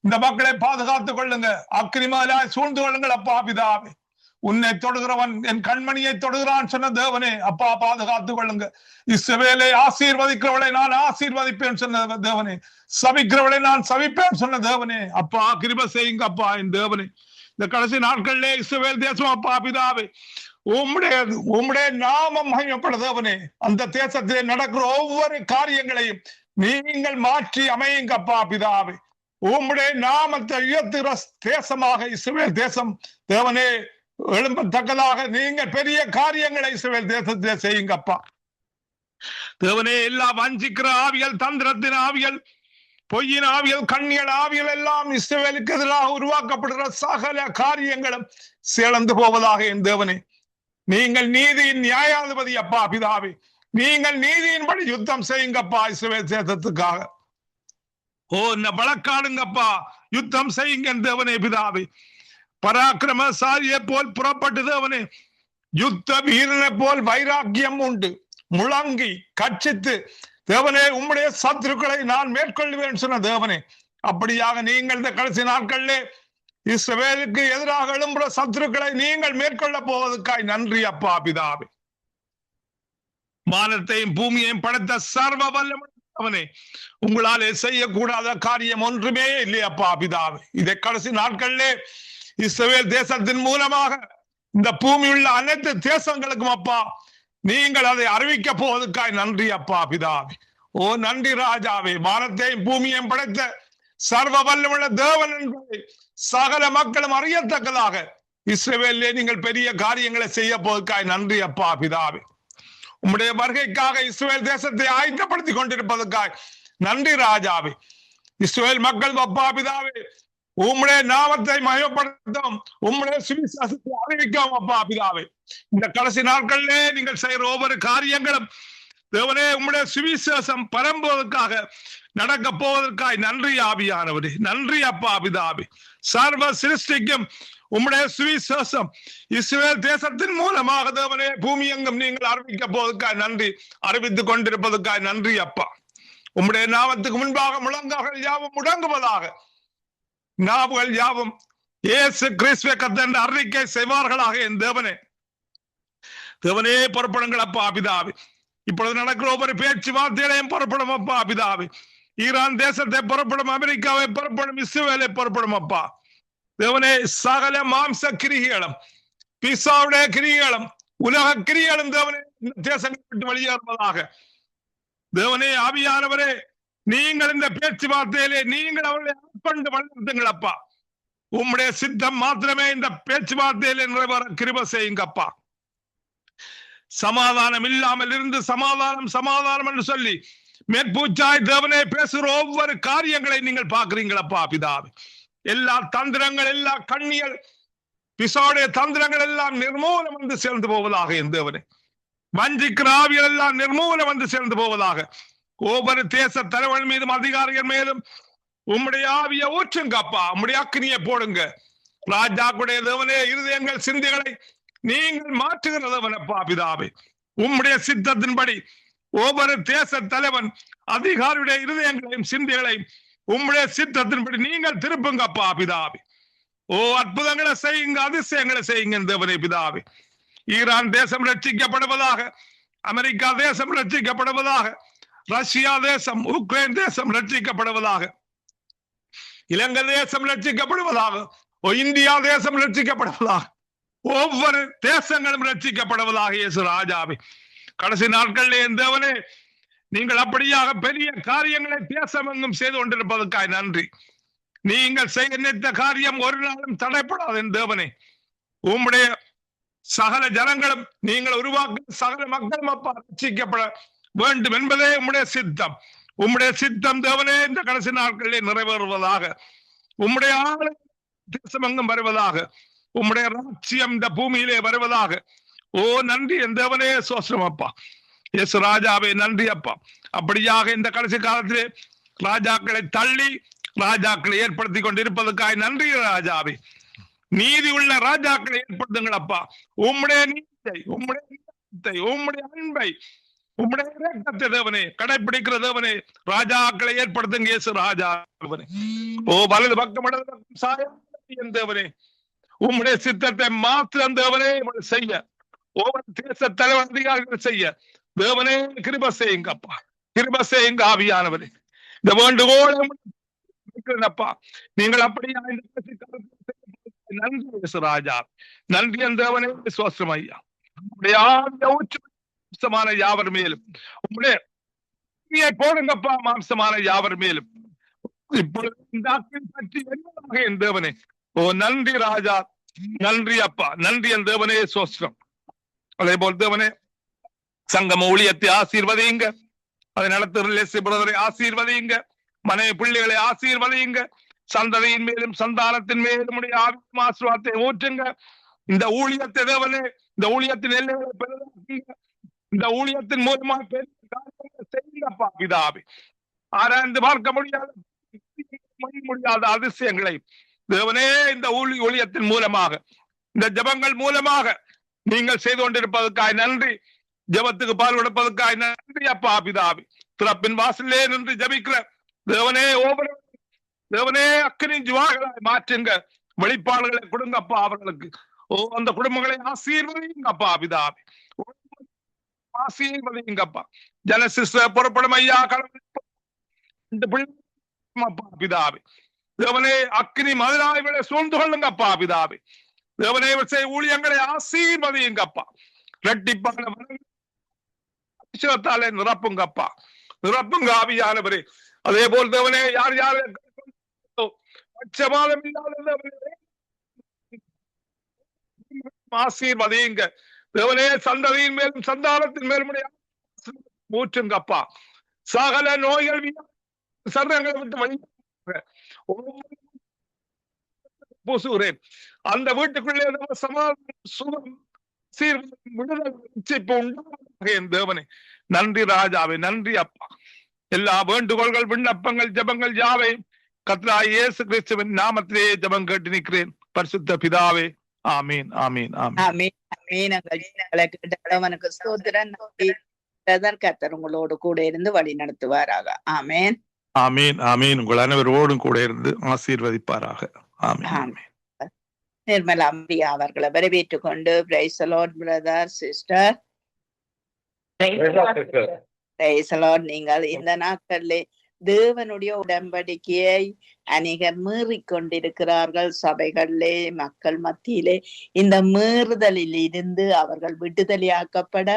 இந்த மக்களை பாதுகாத்துக் கொள்ளுங்க, அக்னி முதலாய் சூழ்ந்து கொள்ளுங்கள் அப்பா பிதாவே. உன்னை தொடுகிறவன் என் கண்மணியை தொடுகிறான் சொன்ன தேவனே அப்பா பாதுகாத்துக் கொள்ளுங்க. இஸ்ரவேலை ஆசீர்வதிக்கிறவளை நான் ஆசீர்வதிப்பேன் சொன்ன தேவனே, சபிக்கிறவளை நான் சபிப்பேன் சொன்ன தேவனே அப்பா கிருபை செய்யுங்க அப்பா. என் தேவனே இந்த கடைசி நாட்களிலே இஸ்ரவேல் தேசம் அப்பா பிதாவே உம்முடைய நாமம் மகிமைப்பட தேவனே, அந்த தேசத்திலே நடக்கிற ஒவ்வொரு காரியங்களையும் நீங்கள் மாற்றி அமையுங்க அப்பா பிதாவே. உம்முடைய நாமத்தை உயர்த்துகிற தேசமாக இஸ்ரவேல் தேசம் தேவனே எழும்பத்தக்கதாக நீங்கள் பெரிய காரியங்களை இஸ்ரவேல் தேசத்திலே செய்யுங்கப்பா. தேவனே எல்லா வஞ்சிக்கிற ஆவியல், தந்திரத்தின் ஆவியல், பொய்யின் ஆவியல், கண்ணியல் ஆவியல் எல்லாம் இஸ்ரவேலுக்கு எதிராக உருவாக்கப்படுகிற சகல காரியங்களும் சிறந்து போவதாக என் தேவனே. நீங்கள் நீதியின் நியாயாதிபதி அப்பா பிதாவே, நீங்கள் நீதியின்படி யுத்தம் செய்யுங்கப்பா இஸ்ரவேல் தேசத்துக்காக. ஓ என்ன வழக்காடுங்கப்பா, யுத்தம் செய்யுங்க தேவனே பிதாவே. பராக்கிரமசாலியை போல் புறப்பட்டு தேவனே, யுத்த வீரனை போல் வைராக்கியம் உண்டு, முழங்கி கட்சித்து தேவனே உம்முடைய சத்துருக்களை நான் மேற்கொள்வேன் சொன்ன தேவனே, அப்படியாக நீங்கள் இந்த கடைசி நாட்களிலே இஸ்ரவேலுக்கு எதிராக எழும்புற சத்துருக்களை நீங்கள் மேற்கொள்ள போவதற்காய் நன்றி அப்பா பிதாவே. வானத்தையும் பூமியையும் படைத்த சர்வ வல்லவனே, உங்களாலே செய்யக்கூடாத காரியம் ஒன்றுமே இல்லையப்பா பிதாவே. இதை கடைசி நாட்களிலே இஸ்ரவேல் தேசத்தின் மூலமாக இந்த பூமி உள்ள அனைத்து தேசங்களுக்கும் அப்பா நீங்கள் அதை அறிவிக்க போவதற்காய் நன்றி அப்பா பிதாவே. ஓ நன்றி ராஜாவே. வானத்தையும் பூமியையும் படைத்த சர்வ வல்லமுள்ள தேவன் என்பதை சகல மக்களும் அறியத்தக்கதாக இஸ்ரவேலிலே நீங்கள் பெரிய காரியங்களை செய்ய போவதற்காய் நன்றி அப்பா பிதாவே. உம்முடைய வருகைக்காக இஸ்ரவேல் தேசத்தை ஆயத்தப்படுத்தி கொண்டிருப்பதற்காய் நன்றி ராஜாவே. இஸ்ரவேல் மக்கள் அப்பா பிதாவே உம்முடைய நாமத்தை மகிமைப்படுத்தும், உம்முடைய சுவிசேஷத்தை அறிவிக்கும் அப்பா பிதாவே. இந்த கடைசி நாட்களிலே நீங்கள் செய்கிற ஒவ்வொரு காரியங்களும் தேவனே உம்முடைய சுவிசேஷம் பரம்புவதற்காக நடக்க போவதற்காய் நன்றி ஆவியானவரே. நன்றி அப்பா பிதாவே. சர்வ சிருஷ்டிக்கும் உம்முடைய சுவிசேஷம் இஸ்ரவேல் தேசத்தின் மூலமாக தேவனே பூமி எங்கும் நீங்கள் அறிவிக்க போவதற்காய் நன்றி, அறிவித்துக் கொண்டிருப்பதற்காய் நன்றி அப்பா. உம்முடைய நாமத்துக்கு முன்பாக முழங்கால்கள் யாவும் முடங்குவதாக, நாவுகள் யாவும் இயேசு கிறிஸ்துவை கர்த்தர் என்று அறிக்கை செய்வார்களாக என் தேவனே. தேவனே புறப்படுங்கள் அப்பா பிதாவே. இப்பொழுது நடக்கிற ஒவ்வொரு பேச்சுவார்த்தைகளையும் புறப்படும் அப்பா பிதாவே. ஈரான் தேசத்தை புறப்படும், அமெரிக்காவை புறப்படும், இஸ்ரவேலை புறப்படும் அப்பா தேவனே. சகல மாம்ச கிரிகளும், பிசாவுடைய கிரிகளும், உலக கிரிகளும் தேவனே தேசங்களை விட்டு வெளியேறுவதாக. தேவனே ஆவியானவரே, நீங்கள் இந்த பேச்சுவார்த்தையிலே நீங்கள் அவர்களை கொண்டு வளர்த்துங்கள் அப்பா. உம்முடைய சித்தம் மாத்திரமே இந்த பேச்சுவார்த்தையிலே நிறைவேற கிருபை செய்யுங்கப்பா. சமாதானம் இல்லாமல் இருந்து சமாதானம் சமாதானம் என்று சொல்லி மேற்பூச்சாய் தேவனே பேசுகிற ஒவ்வொரு காரியங்களை நீங்கள் பார்க்கிறீங்களப்பா பிதாவே. எல்லா தந்திரங்கள், எல்லா கண்ணியல், பிசாவுடைய தந்திரங்கள் எல்லாம் நிர்மூலம் வந்து சேர்ந்து போவதாக என் தேவனே. வஞ்சிக்கிற ஆவியல் எல்லாம் நிர்மூலம் வந்து சேர்ந்து போவதாக. ஒவ்வொரு தேச தலைவன் மீதும் அதிகாரிகள் மேலும் உம்முடைய ஆவிய ஊற்றுங்கப்பா, உம்முடைய அக்னியை போடுங்க. ராஜாக்குடைய தேவனே இருதயங்கள் சிந்தைகளை நீங்கள் மாற்றுகிற தேவனப்பா பிதாவே. உம்முடைய சித்தத்தின்படி ஒவ்வொரு தேச தலைவன் அதிகாரியுடைய இருதயங்களையும் சிந்தைகளையும் உம்முடைய சித்தத்தின்படி நீங்கள் திருப்புங்கப்பா பிதாவே. ஓ அற்புதங்களை செய்யுங்க, அதிசயங்களை செய்யுங்க தேவனே பிதாவே. ஈரான் தேசம் ரட்சிக்கப்படுவதாக, அமெரிக்கா தேசம் ரட்சிக்கப்படுவதாக, ரஷ்யா தேசம், உக்ரைன் தேசம் ரட்சிக்கப்படுவதாக, இலங்கை தேசம் ரட்சிக்கப்படுவதாக, இந்தியா தேசம் ரட்சிக்கப்படுவதாக, ஒவ்வொரு தேசங்களும் ரட்சிக்கப்படுவதாக இயேசு ராஜாவே. கடைசி நாட்களிலே என் தேவனே நீங்கள் அப்படியாக பெரிய காரியங்களை தேசம் எங்கும் செய்து கொண்டிருப்பதற்காக நன்றி. நீங்கள் செய்ய நினைத்த காரியம் ஒரு நாளும் தடைப்படாது என் தேவனே. உம்முடைய சகல ஜனங்களும் நீங்கள் உருவாக்க சகல மக்களும் அப்பா ரட்சிக்கப்பட வேண்டும் என்பதே உம்முடைய சித்தம். உம்முடைய சித்தம் தேவனே இந்த கடைசி நாட்களிலே நிறைவேறுவதாக. உம்முடைய ஆளு தேசமெங்கும் வருவதாக. உம்முடைய ராட்சியம் இந்த பூமியிலே வருவதாக. ஓ நன்றி என் தேவனே, சோஸ்திரம் அப்பா. எஸ் ராஜாவே நன்றி அப்பா. அப்படியாக இந்த கடைசி காலத்திலே ராஜாக்களை தள்ளி ராஜாக்களை ஏற்படுத்தி கொண்டிருப்பதற்காக நன்றி ராஜாவே. நீதி உள்ள ராஜாக்களை ஏற்படுத்துங்கள் அப்பா. உம்முடைய நீதியை, உம்முடைய உம்முடைய அன்பை, உம்முடைய இரக்கத்தை தேவனே கடைபிடிக்கிற தேவனே ராஜாக்களை ஏற்படுத்துங்க இயேசு ராஜா. ஓ வலது பக்கம் சாயம் தேவனே, உம்முடைய சித்தத்தை மாத்திரம் தேவனே செய்ய, ஒவ்வொரு தேச தலைவர் அதிகாரிகள் செய்ய தேவனே கிருபை செய்யுங்க அப்பா. கிருபை செய்யுங்க ஆவியானவரே. இந்த வேண்டுகோளப்பா நீங்கள் அப்படியா நன்றி ராஜா. நன்றி என் தேவனே, விசுவாசம் ஐயா. மாம்சமான யாவர் மேலும் உம்முடைய போடுங்கப்பா, மாம்சமான யாவர் மேலும் இப்பொழுது என் தேவனே. ஓ நன்றி ராஜா, நன்றி அப்பா, நன்றி என் தேவனே, சோஸ்திரம். அதே போல் தேவனே சங்கம ஊழியத்தை ஆசீர்வதியுங்க. அதை நடத்துகிற பிரதரை ஆசீர்வதியுங்க. மனைவி பிள்ளைகளை ஆசீர்வதியுங்க. சந்ததியின் மேலும் சந்தானத்தின் மேலும் ஆசீர்வாதத்தை ஊற்றுங்க. இந்த ஊழியத்தை தேவனே, இந்த ஊழியத்தின் எல்லைகளை பெரிதாக்குங்க. இந்த ஊழியத்தின் மூலமாக செய்யுங்கப்பா பிதாவே. ஆராய்ந்து பார்க்க முடியாத அதிசயங்களை தேவனே இந்த ஊழியத்தின் மூலமாக, இந்த ஜபங்கள் மூலமாக நீங்கள் செய்து கொண்டிருப்பதற்காக நன்றி. ஜபத்துக்கு பால் கொடுப்பதற்காக நன்றி அப்பா பிதாவே. திறப்பின் வாசலே நின்று ஜபிக்கிற தேவனே, ஒவ்வொரு தேவனே அக்கினி ஜுவாகளாய் மாற்றுங்க. வெளிப்பாடுகளை கொடுங்கப்பா அவர்களுக்கு. ஓ அந்த குடும்பங்களை ஆசீர்வதிங்கப்பா பிதாவே, ஆசீர்வதிங்கப்பா. ஜனசிஸ்ட புறப்படும் ஐயா பிதாவே. தேவனே அக்கினி மதுராய்களை சூழ்ந்து கொள்ளுங்கப்பா பிதாவே. தேவனே ஊழியங்களை ஆசீர்வதிங்கப்பா. இரட்டிப்பான அபிஷேகத்தாலே நிரப்புங்கப்பா, நிரப்புங்க ஆவியானவரே. அதே போல் தேவனே யார் யார் பட்சமாதம் இல்லாத ஆசீர்வதிங்க தேவனே. சந்ததியின் மேலும் சந்தானத்தின் மேலும் ஊற்றுங்கப்பா. சகல நோய்கள் சரணங்களை விட்டு வழி பூசுகிறேன். அந்த வீட்டுக்குள்ளே என் தேவனே நன்றி ராஜாவே, நன்றி அப்பா. எல்லா வேண்டுகோள்கள், விண்ணப்பங்கள், ஜபங்கள் யாவை கர்த்தராகிய இயேசு கிறிஸ்துவின் நாமத்திலே ஜபம் கேட்டு நிற்கிறேன் பரிசுத்த பிதாவே. ஆமீன், ஆமீன், ஆமீன். கர்த்தர் உங்களோடு கூட இருந்து வழி நடத்துவாராக. ஆமேன், ஆமீன், ஆமீன். உங்கள் அனைவரோடும் கூட இருந்து ஆசீர்வதிப்பாராக. ஆமீன். நிர்மலா அம்பியா அவர்களை வரவேற்றுக் கொண்டு praise the Lord brother, sister. Praise the Lord. நீங்கள் இந்த நாட்களிலே தேவனுடைய உடன்படிக்கையை அநேகர் மீறிக்கொண்டிருக்கிறார்கள். சபைகளிலே, மக்கள் மத்தியிலே இந்த மீறுதலில் இருந்து அவர்கள் விடுதலையாக்கப்பட,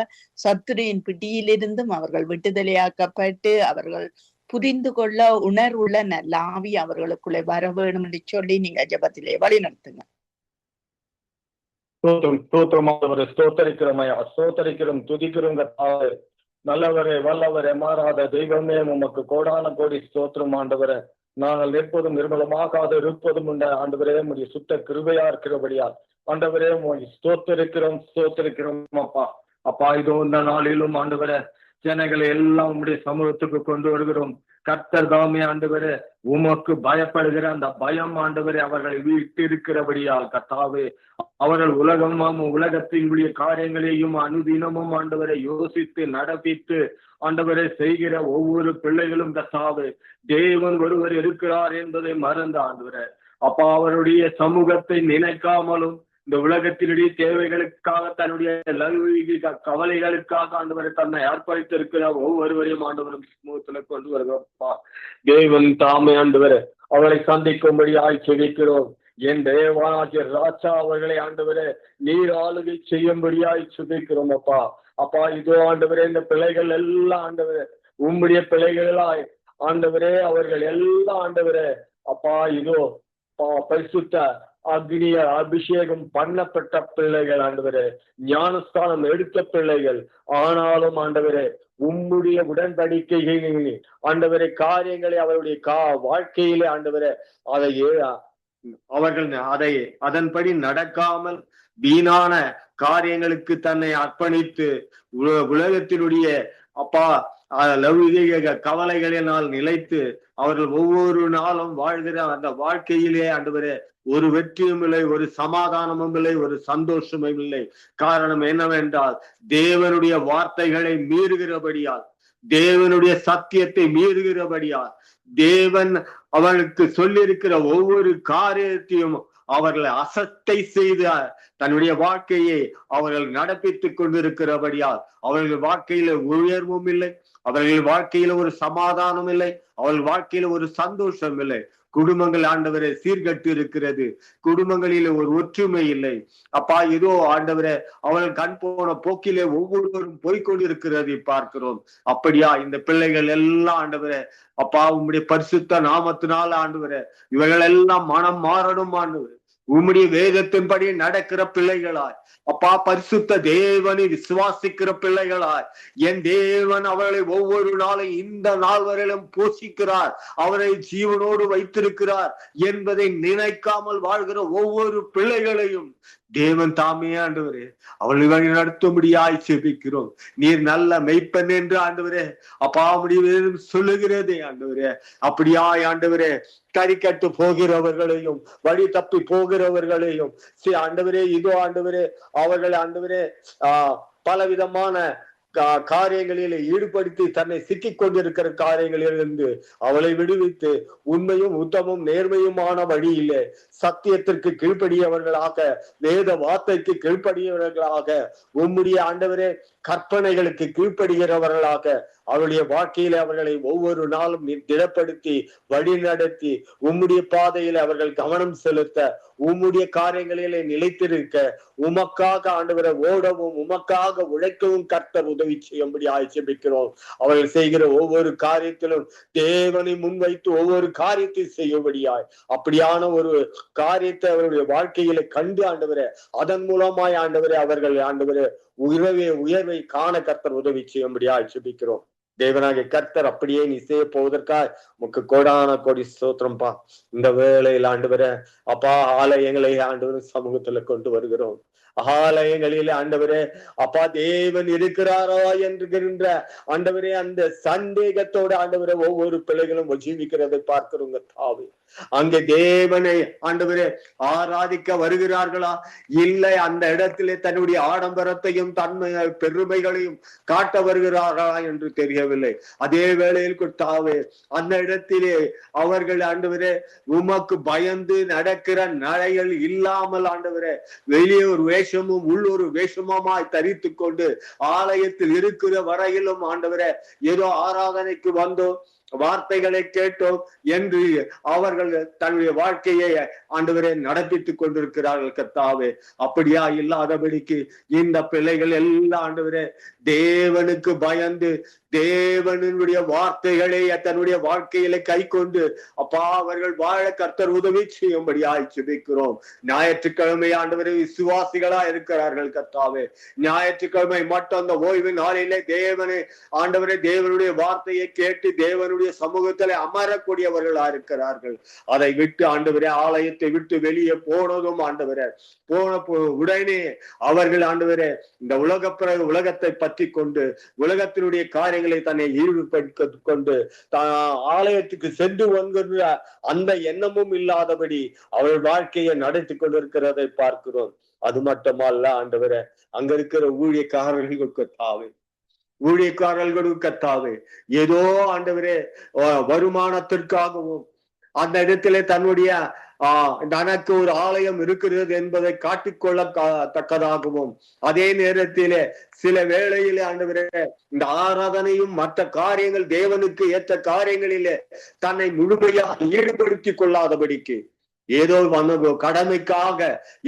சத்துருவின் பிடியிலிருந்தும் அவர்கள் விடுதலையாக்கப்பட்டு அவர்கள் புரிந்து கொள்ள உணர்வுள்ள நல்ல ஆவி அவர்களுக்குள்ளே வர வேணும் என்று சொல்லி நீங்க ஜபத்திலே வழி நடத்துங்க. ஸ்தோத்தரிக்கிறோம், துதிக்கிறோம். நல்லவரே, வல்லவரே, மாறாத தெய்வமே, உமக்கு கோடான கோடி ஸ்தோத்திரம் ஆண்டவரே. நாங்கள் நிற்பதும் நிர்மலமாகாத இருப்பதும் உண்ட ஆண்டவரே, உடைய சுத்த கிருபையா இருக்கிறபடியா ஆண்டவரே ஸ்தோத்தரிக்கிறோம் அப்பா. அப்பா இதோ இந்த நாளிலும் ஆண்டவரே ஜனங்களை எல்லாம் உடைய சமூகத்துக்கு கொண்டு வருகிறோம். கர்த்தர் தாமே ஆண்டவரே உமக்கு பயப்படுகிற அந்த பயம் ஆண்டவரே அவர்களை வீட்டு இருக்கிறபடியால் கர்த்தாவே அவர்கள் உலகத்தினுடைய காரியங்களையும் அனுதினமும் ஆண்டவரை யோசித்து நடப்பித்து ஆண்டவரை செய்கிற ஒவ்வொரு பிள்ளைகளும் கர்த்தாவே தேவன் ஒருவர் இருக்கிறார் என்பதை மறந்த ஆண்டவரே அப்பா அவருடைய சமூகத்தை நினைக்காமலும் இந்த உலகத்தினுடைய தேவைகளுக்காக தன்னுடைய கவலைகளுக்காக ஆண்டவரை தன்னை அர்ப்பணித்திருக்கிறார் ஒவ்வொருவரையும் ஆண்டவரும் சமூகத்துல கொண்டு வருகிறோம்ப்பா. தேவன் தாமே ஆண்டவரை அவளை சந்திக்கும்படியாய் செபிக்கிறோம். என் தேவானாகிய ராஜா அவர்களை ஆண்டவரே நீர் ஆளுகை செய்யும்படியாய் சுபிக்கிறோம் அப்பா. அப்பா இதோ ஆண்டவரே இந்த பிள்ளைகள் எல்லாம் ஆண்டவரே உம்முடைய பிள்ளைகளாய் ஆண்டவரே அவர்கள் எல்லாம் ஆண்டவரே அப்பா இதோ பரிசுத்த அபிஷேகம் பண்ணப்பட்ட பிள்ளைகள் ஆண்டவரே, ஞானஸ்தானம் எடுத்த பிள்ளைகள். ஆனாலும் ஆண்டவரே, உம்முடைய உடன்படிக்கைகளில் ஆண்டவரே காரியங்களை அவருடைய வாழ்க்கையிலே ஆண்டவரே அவர்கள் அதன்படி நடக்காமல் வீணான காரியங்களுக்கு தன்னை அர்ப்பணித்து உலகத்தினுடைய அப்பா லௌகிக கவலைகளினால் நிலைத்து அவர்கள் ஒவ்வொரு நாளும் வாழ்கிற அந்த வாழ்க்கையிலே ஆண்டவரே ஒரு வெற்றியும் இல்லை, ஒரு சமாதானமும் இல்லை, ஒரு சந்தோஷமும் இல்லை. காரணம் என்னவென்றால் தேவனுடைய வார்த்தைகளை மீறுகிறபடியால், தேவனுடைய சத்தியத்தை மீறுகிறபடியால், தேவன் அவர்களுக்கு சொல்லியிருக்கிற ஒவ்வொரு காரியத்தையும் அவர்களை அசட்டை செய்து தன்னுடைய வாழ்க்கையை அவர்கள் நடப்பித்துக் கொண்டிருக்கிறபடியால் அவர்கள் வாழ்க்கையில உயர்வும் இல்லை, அவர்கள் வாழ்க்கையில ஒரு சமாதானம் இல்லை, அவர்கள் வாழ்க்கையில ஒரு சந்தோஷம் இல்லை. குடும்பங்கள் ஆண்டவரை சீர்கட்டு இருக்கிறது, குடும்பங்களில ஒரு ஒற்றுமை இல்லை. அப்பா ஏதோ ஆண்டவரை அவர்கள் கண் போன போக்கிலே ஒவ்வொருவரும் போய்கொண்டிருக்கிறதை பார்க்கிறோம். அப்படியா இந்த பிள்ளைகள் எல்லாம் ஆண்டவரை அப்பா உம்முடைய பரிசுத்த நாமத்தினால ஆண்டவரை இவர்கள் எல்லாம் மனம் மாறணும் ஆண்டவர். உம்முடைய வேதத்தின்படி நடக்கிற பிள்ளைகளாய் அப்பா பரிசுத்த தேவனை விசுவாசிக்கிற பிள்ளைகளாய் என் தேவன் அவர்களை ஒவ்வொரு நாளும் இந்த நாள் வரையிலும் போஷிக்கிறார், அவரை ஜீவனோடு வைத்திருக்கிறார் என்பதை நினைக்காமல் வாழ்கிற ஒவ்வொரு பிள்ளைகளையும் தேவன் தாமே ஆண்டவரே அவள் வழி நடத்தும்படியாய் செபிக்கிறோம். நீர் நல்ல மெய்ப்பன் என்று ஆண்டவரே அப்பா முடிவு சொல்லுகிறதே ஆண்டவரே. அப்படியாய் ஆண்டவரே கறிக்கட்டு போகிறவர்களையும் வழி தப்பி போகிறவர்களையும் ஆண்டவரே இதோ ஆண்டவரே அவர்கள் ஆண்டவரே பலவிதமான காரியங்களில் ஈடுபடுத்தி தன்னை சிக்கிக் கொண்டிருக்கிற காரியங்களிலிருந்து அவளை விடுவித்து உண்மையும் உத்தமும் நேர்மையுமான வழியிலே சத்தியத்திற்கு கீழ்ப்படியவர்களாக, வேத வார்த்தைக்கு கீழ்ப்படியவர்களாக, உம்முடைய ஆண்டவரே கற்பனைகளுக்கு கீழ்ப்படுகிறவர்களாக அவருடைய வாழ்க்கையில அவர்களை ஒவ்வொரு நாளும் திடப்படுத்தி வழி நடத்தி உம்முடைய பாதையில அவர்கள் கவனம் செலுத்த, உம்முடைய காரியங்களிலே நிலைத்திருக்க, உமக்காக ஆண்டவரை ஓடவும் உமக்காக உழைக்கவும் கர்த்தர் உதவி செய்யும்படி ஆட்சேபிக்கிறோம். அவர்கள் செய்கிற ஒவ்வொரு காரியத்திலும் தேவனை முன்வைத்து ஒவ்வொரு காரியத்தை செய்யும்படியாய் அப்படியான ஒரு காரியத்தை அவருடைய வாழ்க்கையில கண்டு ஆண்டவரே அதன் மூலமாய் ஆண்டவரே அவர்கள் ஆண்டவரே உயர்வை காண கர்த்தர் உதவி செய்யும்படி ஆட்சேபிக்கிறோம். தேவனாகிய கர்த்தர் அப்படியே நீ செய்ய போவதற்காய் உமக்கு கோடான கோடி ஸ்தோத்திரம்பா. இந்த வேளையில் ஆண்டவரே அப்பா ஆலயங்களை ஆண்டவரை சமூகத்துல கொண்டு வருகிறோம். ஆலயங்களில் ஆண்டவரே அப்பா தேவன் இருக்கிறாரா என்கின்ற ஆண்டவரே அந்த சந்தேகத்தோட ஆண்டவரே ஒவ்வொரு பிள்ளைகளும் ஜீவிக்கிறதை பார்க்கிறோங்க தாவே. அங்கே தேவனை ஆண்டவரே ஆராதிக்க வருகிறார்களா இல்லை அந்த இடத்திலே தன்னுடைய ஆடம்பரத்தையும் தன்மை பெருமைகளையும் காட்ட வருகிறார்களா என்று தெரியவில்லை. அதே வேளையில் தாவே அந்த இடத்திலே அவர்கள் ஆண்டவரே உமக்கு பயந்து நடக்கிற நடைகள் இல்லாமல் ஆண்டவரே வெளியே ஒரு வேஷமும் உள்ளொரு வேஷமாய் தரித்து கொண்டு ஆலயத்தில் இருக்கிற வரையிலும் ஆண்டவரே ஏதோ ஆராதனைக்கு வந்தோம் வார்த்தைகளை கேட்டோம் என்று அவர்கள் தன்னுடைய வாழ்க்கையை ஆண்டவரை நடப்பித்துக் கொண்டிருக்கிறார்கள் கர்த்தாவே. அப்படியா இல்லாதபடிக்கு இந்த பிள்ளைகள் எல்லாம் ஆண்டவரே தேவனுக்கு பயந்து தேவனுடைய வார்த்தைகளை தன்னுடைய வாழ்க்கையில கை கொண்டு அப்பா அவர்கள் வாழ கர்த்தர் உதவி செய்யும்படியாய் ஜெபிக்கிறோம். ஞாயிற்றுக்கிழமை ஆண்டவரே விசுவாசிகளா இருக்கிறார்கள் கர்த்தாவே. ஞாயிற்றுக்கிழமை மட்டும் அந்த ஓய்வு நாளிலே தேவனை ஆண்டவரே தேவனுடைய வார்த்தையை கேட்டு தேவனுடைய சமூகத்திலே அமரக்கூடியவர்களா இருக்கிறார்கள். அதை விட்டு ஆண்டவரே ஆலயத்தை விட்டு வெளியே போனதும் ஆண்டவரே போன உடனே அவர்கள் ஆண்டவரே இந்த உலகத்தை பற்றி கொண்டு உலகத்தினுடைய காரியங்களை தன்னை ஈடுபடுத்திக் கொண்டு ஆலயத்துக்கு சென்று வந்துள்ள அந்த எண்ணமும் இல்லாதபடி அவர்கள் வாழ்க்கையை நடத்தி கொண்டிருக்கிறதை பார்க்கிறோம். அது மட்டுமல்ல ஆண்டவரே அங்க இருக்கிற ஊழியக்காரர்களுக்கு கர்த்தாவே ஏதோ ஆண்டவரே வருமானத்திற்காகவும் அந்த இடத்திலே தன்னுடைய தனக்கு ஒரு ஆலயம் இருக்கிறது என்பதை காட்டிக்கொள்ள தக்கதாகவும் அதே நேரத்திலே சில வேளையிலே ஆண்டவரே இந்த ஆராதனையும் மற்ற காரியங்கள் தேவனுக்கு ஏற்ற காரியங்களிலே தன்னை முழுமையாக ஈடுபடுத்திக் கொள்ளாதபடிக்கு ஏதோ கடமைக்காக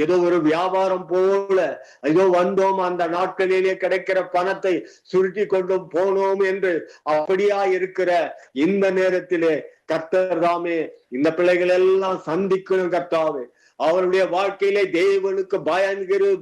ஏதோ ஒரு வியாபாரம் போல ஏதோ வந்தோம் அந்த நாட்களிலே கிடைக்கிற பணத்தை சுருட்டி கொண்டும் போனோம் என்று அப்படியா இருக்கிற இந்த நேரத்திலே கர்த்தர் தாமே இந்த பிள்ளைகள் எல்லாம் சந்திக்கணும் கர்த்தாவே. அவருடைய வாழ்க்கையிலே தேவனுக்கு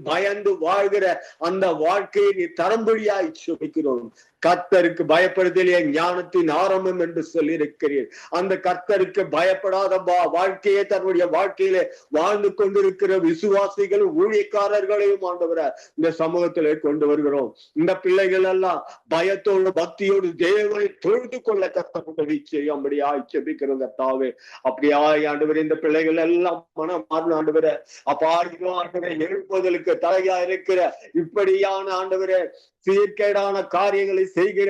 பயந்து வாழ்கிற அந்த வாழ்க்கையை நீ தரம்படியாய் சுபிக்கிறோம். கர்த்தருக்கு பயப்படுதலே ஞானத்தின் ஆரம்பம் என்று சொல்லி இருக்கிறீர். அந்த கர்த்தருக்கு பயப்படாத வாழ்க்கையை தன்னுடைய வாழ்க்கையிலே வாழ்ந்து கொண்டிருக்கிற விசுவாசிகளும் ஊழியக்காரர்களையும் ஆண்டவரை இந்த சமூகத்திலே கொண்டு வருகிறோம். இந்த பிள்ளைகள் எல்லாம் பயத்தோடு பக்தியோடு தேவனை தொழுது கொள்ள கர்த்தர் உதவி செய்யும்படியாய் ஜெபிக்கிறோம் கர்த்தாவே. அப்படியாய் ஆண்டவரே இந்த பிள்ளைகள் எல்லாம் மனம் மாறின ஆண்டவரே, அப்பா ஆண்டவரை எழுப்புவதற்கு தலையா இருக்கிற இப்படியான ஆண்டவரே சீர்கேடான காரியங்களை செய்கிற